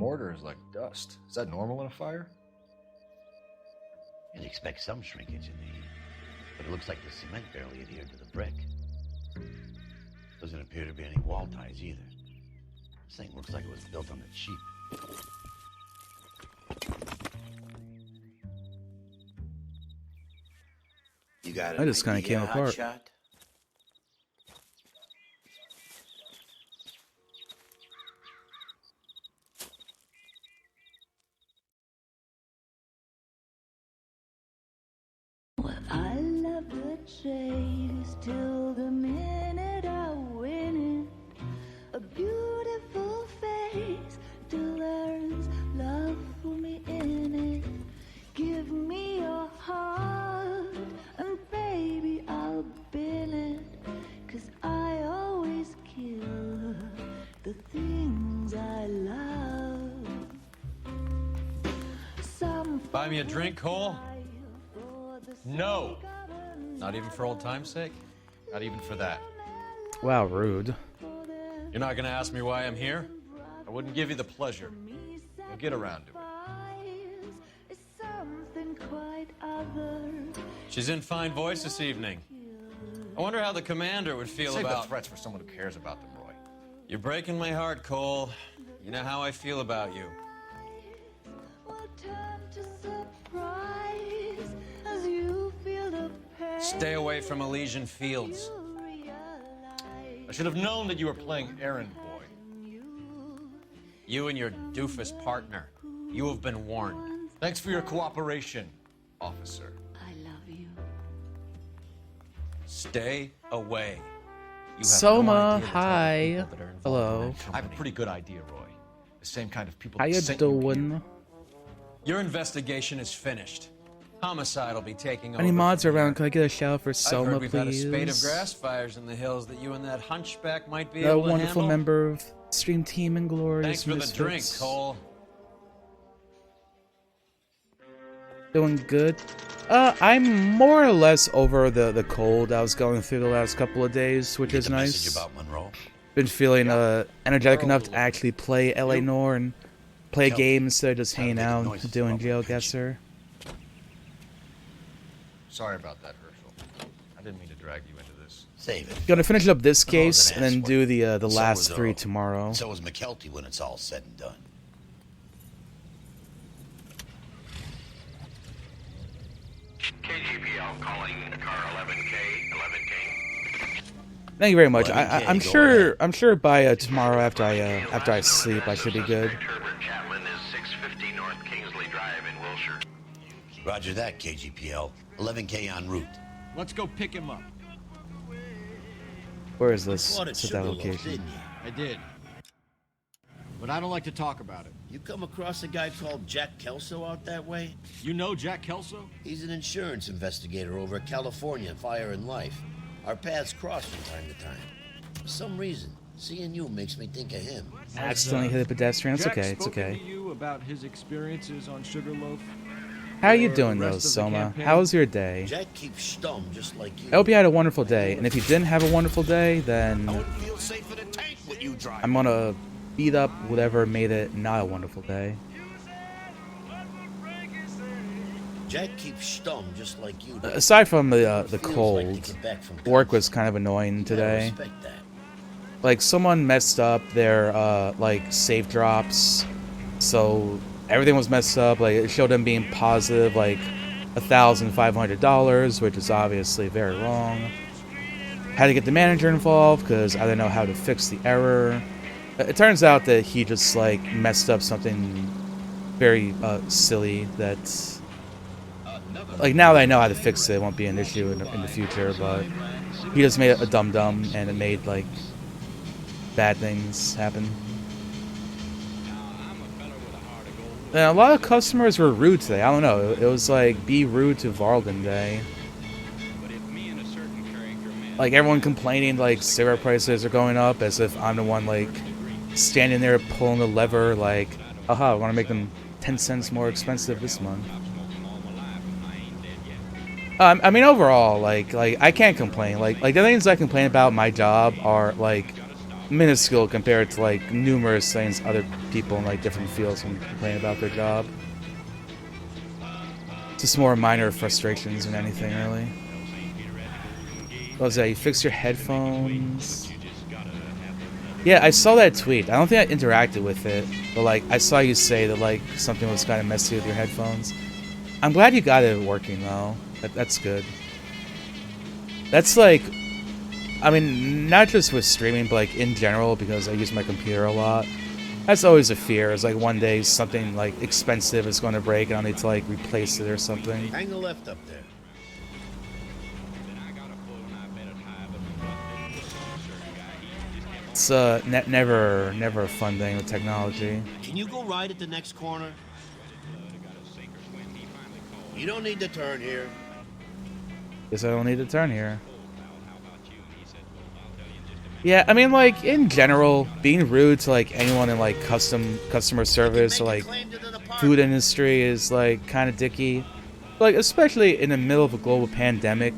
mortar is like dust. Is that normal in a fire? You'd expect some shrinkage in the heat, but it looks like the cement barely adhered to the brick. Doesn't appear to be any wall ties either. This thing looks like it was built on the cheap. You got I just kind of came apart. Shot? I love the chase till the minute I win it. A beautiful face till there's love for me in it. Give me your heart and baby I'll bill it. 'Cause I always kill the things I love. Buy me a drink, Cole? No. Not even for old time's sake? Not even for that. Wow, rude. You're not gonna ask me why I'm here? I wouldn't give you the pleasure. We'll get around to it. She's in fine voice this evening. I wonder how the commander would feel Save about... the threats for someone who cares about them, Roy. You're breaking my heart, Cole. You know how I feel about you. Stay away from Elysian Fields. I should have known that you were playing errand boy. You and your doofus partner. You have been warned. Thanks for your cooperation, officer. I love you. Stay away. You have Soma, no idea the type of hi. people that are involved in Hello. that I have a pretty good idea, Roy. The same kind of people How that you sent you here. doing? Your investigation is finished. Homicide will be taking over. Any mods from around? here. Can I get a shout for I've Soma, heard we've had a please? spate of grass fires in the hills that you and that hunchback might be That able to wonderful handle. member of Stream Team and Glorious Thanks for the drink, Misfits. Cole. Doing good. I'm more or less over the cold I was going through the last couple of days, which is nice. Message about Monroe. Been feeling energetic enough to actually play LA Noire and play a game instead of just hanging out and doing jail guesser. Sorry about that, Herschel. I didn't mean to drag you into this. Save it. Gonna finish up this case and Monroe's an then ass do the So last was three Earl. tomorrow. So is McKelty when it's all said and done. KGPL calling car 11K, 11K. Thank you very much. 11K, I'm go sure. ahead. I'm sure by tomorrow after I sleep, I should be good. Herbert Chapman is 650 North Kingsley Drive in Wilshire. Roger that, KGPL. 11K en route. Let's go pick him up. Where is this? Bought it Set that Sugarloaf, location. didn't you? I did. But I don't like to talk about it. You come across a guy called Jack Kelso out that way? You know Jack Kelso? He's an insurance investigator over at California Fire and Life. Our paths cross from time to time. For some reason, seeing you makes me think of him. Accidentally hit a pedestrian. It's Jack okay. It's spoken okay. to you about his experiences on Sugarloaf? How you Or doing, the though, rest of the Soma? campaign? How was your day? Jack keeps stum just like you. I hope you had a wonderful day. And if you didn't have a wonderful day, then I wouldn't feel safe in a tank with you driving. I'm gonna beat up whatever made it not a wonderful day. Jack keeps stum just like you. Aside from the Feels like to cold, get back from work was kind of annoying today. respect that. Like someone messed up their like safe drops, so everything was messed up. Like it showed them being positive like $1,500, which is obviously very wrong. Had to get the manager involved because I didn't know how to fix the error. It turns out that he just like messed up something very silly that like now that I know how to fix it, it won't be an issue in the future, but he just made a dum-dum and it made like bad things happen. And a lot of customers were rude today. I don't know. It was like be rude to Varlden Day. Like everyone complaining like cigarette prices are going up as if I'm the one like standing there pulling the lever like, aha, I want to make them 10 cents more expensive this month. I mean, overall, like I can't complain. Like the things I complain about my job are like minuscule compared to like numerous things other people in like different fields can complain about their job. Just more minor frustrations than anything, really. What was that? You fix your headphones? Yeah, I saw that tweet. I don't think I interacted with it, but like I saw you say that like something was kind of messy with your headphones. I'm glad you got it working though. That's good. That's like, I mean, not just with streaming, but like in general, because I use my computer a lot. That's always a fear. Is like one day something like expensive is going to break and I'll need to like replace it or something. Hang the left up there. It's never a fun thing with technology. Can you go right at the next corner? You don't need to turn here. Guess I don't need to turn here. Yeah, I mean, like, in general, being rude to, like, anyone in, like, customer service or, like, food industry is, like, kind of dicky. Like, especially in the middle of a global pandemic.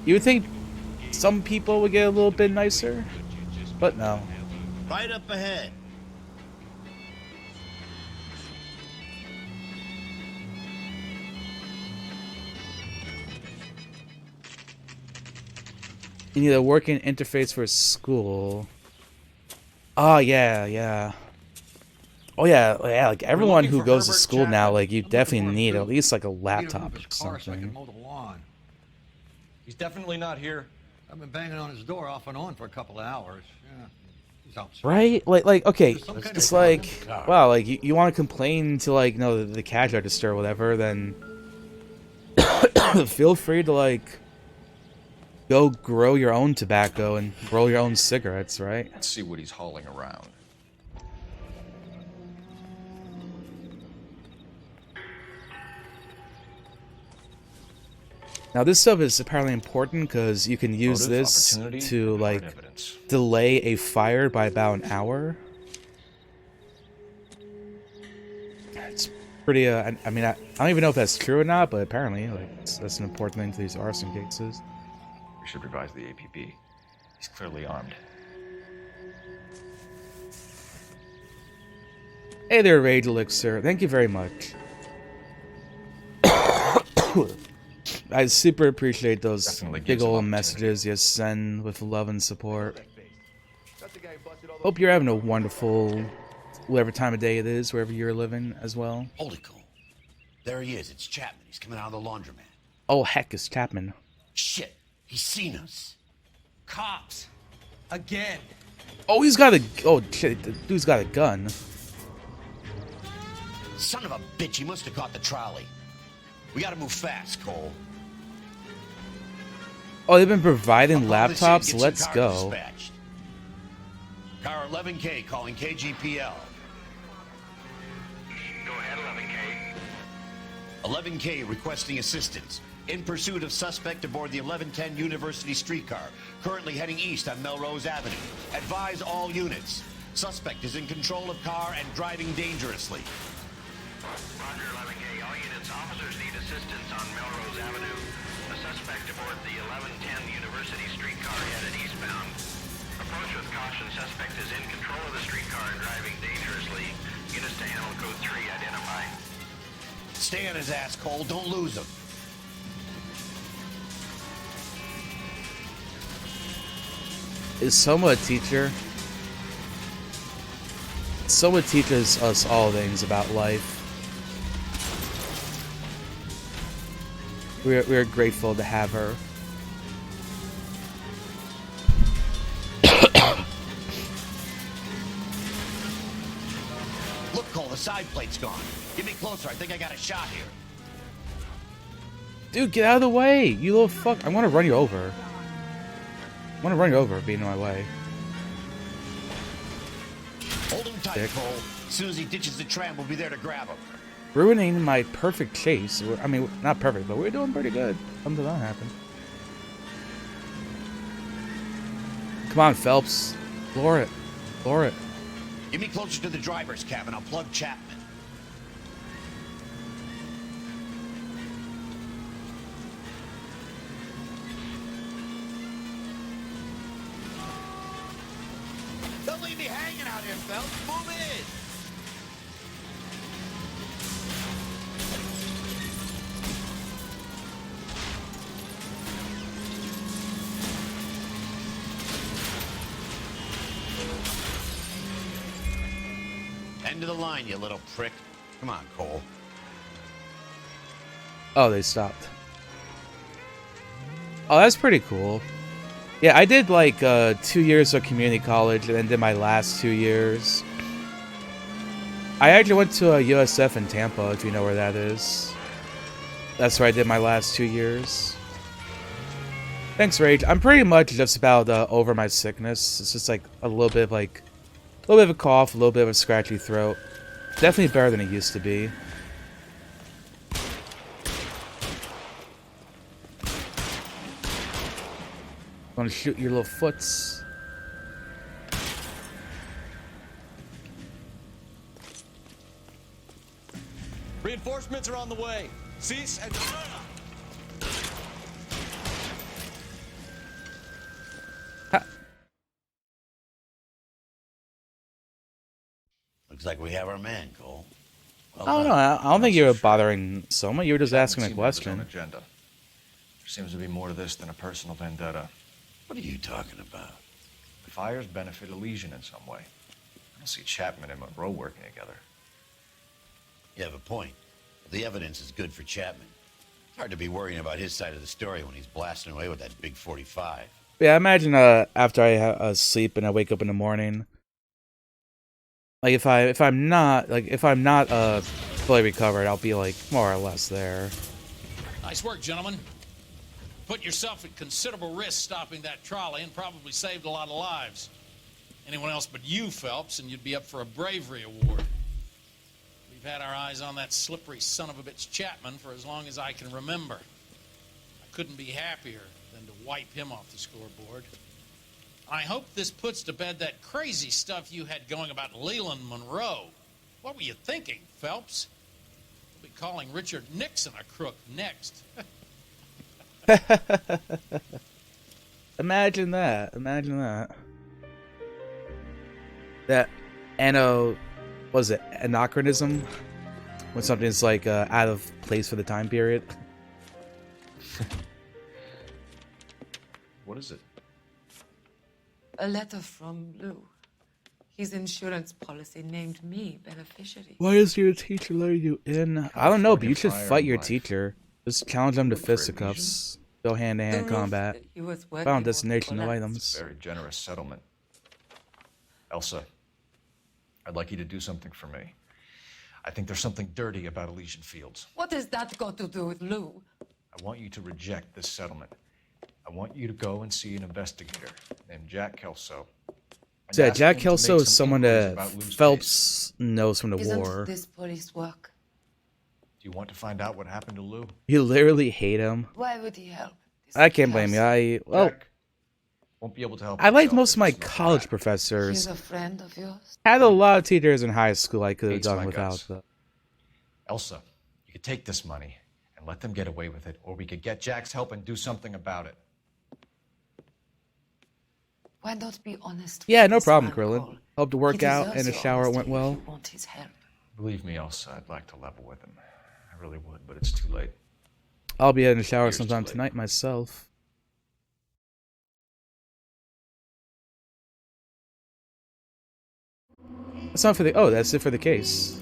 You would think some people would get a little bit nicer, but no. Right up ahead. You need a working interface for school. Oh, yeah. Oh, yeah, like, everyone who goes to school now, like, you definitely need at least, like, a laptop or something. He's definitely not here. I've been banging on his door off and on for a couple of hours. Yeah, he's outside. Right? Like, okay, it's like, wow, like, you want to complain to, like, you know, the cash register or whatever, then feel free to, like, go grow your own tobacco and roll your own cigarettes, right? Let's see what he's hauling around. Now this stuff is apparently important because you can use this to like delay a fire by about an hour. It's pretty. I mean, I don't even know if that's true or not, but apparently, like, that's an important thing to these arson cases. We should revise the APB. He's clearly armed. Hey there, Rage Elixir. Thank you very much. I super appreciate those big old messages you send with love and support. Hope you're having a wonderful, whatever time of day it is, wherever you're living as well. Holy cool. There he is. It's Chapman. He's coming out of the laundromat. Oh, heck, it's Chapman. Shit. He's seen us. Cops. Again. Oh, he's got a... Oh, shit. The dude's got a gun. Son of a bitch. He must have caught the trolley. We gotta move fast, Cole. Oh, they've been providing laptops? Let's go. Dispatched. Car 11K calling KGPL. Go ahead, 11K. 11K requesting assistance. In pursuit of suspect aboard the 1110 University streetcar. Currently heading east on Melrose Avenue. Advise all units. Suspect is in control of car and driving dangerously. Roger, 11K. All units, officers need assistance on Melrose Avenue. A suspect aboard the 1110 University streetcar headed eastbound. Approach with caution. Suspect is in control of the streetcar and driving dangerously. Units to handle code 3 identify. Stay on his ass, Cole. Don't lose him. Is Soma a teacher? Soma teaches us all things about life. We're grateful to have her. Look, Cole, the side plate's gone. Get me closer. I think I got a shot here. Dude, get out of the way! You little fuck. I want to run you over. I want to run you over, being in my way. Hold him tight, Dick. Cole. As soon as he ditches the tram, we'll be there to grab him. Ruining my perfect chase. I mean, not perfect, but we're doing pretty good. Something that happened. Come on, Phelps. Floor it. Floor it. Get me closer to the driver's cabin. I'll plug Chapman. swinging out here, Phelps. Move in. End of the line, you little prick. Come on, Cole. Oh, they stopped. Oh, that's pretty cool. Yeah, I did like 2 years of community college and then did my last 2 years. I actually went to a USF in Tampa, if you know where that is. That's where I did my last 2 years. Thanks, Rage. I'm pretty much just about over my sickness. It's just like a little bit of a cough, a little bit of a scratchy throat. Definitely better than it used to be. Gonna shoot your little foots. Reinforcements are on the way. Cease and... Looks like we have our man, Cole. Well I don't done. know. I don't think you were bothering Soma. You were just asking a Seems to have his own question. agenda. There seems to be more to this than a personal vendetta. What are you talking about? The fires benefit Elysian in some way. I don't see Chapman and Monroe working together. You have a point. The evidence is good for Chapman. It's hard to be worrying about his side of the story when he's blasting away with that big 45. Yeah, imagine after I sleep and I wake up in the morning. Like if I'm not fully recovered, I'll be like more or less there. Nice work, gentlemen. Put yourself at considerable risk stopping that trolley and probably saved a lot of lives. Anyone else but you, Phelps, and you'd be up for a bravery award. We've had our eyes on that slippery son of a bitch Chapman for as long as I can remember. I couldn't be happier than to wipe him off the scoreboard. I hope this puts to bed that crazy stuff you had going about Leland Monroe. What were you thinking, Phelps? We'll be calling Richard Nixon a crook next. Imagine that. Imagine that. That was it anachronism? When something's like out of place for the time period. What is it? A letter from Lou. His insurance policy named me beneficiary. Why is your teacher letting you in? I don't know, but you should fight your teacher. Just challenge them to fisticuffs. Go hand-to-hand combat. Found destination no items. Very generous settlement. Elsa, I'd like you to do something for me. I think there's something dirty about Elysian Fields. What has that got to do with Lou? I want you to reject this settlement. I want you to go and see an investigator named Jack Kelso. and Yeah, ask Jack him to Kelso make is some someone inquiries that about Lou's Phelps knows from the Isn't war. this police work? Do you want to find out what happened to Lou? You literally hate him. Why would he help? I can't blame you. Jack won't be able to help I liked himself most if of my he's not college back. professors. He's a friend of yours? Had a lot of teachers in high school I could have Hates done my without. guts. Though. Elsa, you could take this money and let them get away with it, or we could get Jack's help and do something about it. Why not be honest? Yeah, with no this problem, man, Krillin. Cole? Hope to He work out deserves in the your shower honesty went if well. you want his help. Believe me, Elsa, I'd like to level with him. I really would, but it's too late. I'll be in the shower Years too sometime late. tonight myself. That's not for the. Oh, that's it for the case.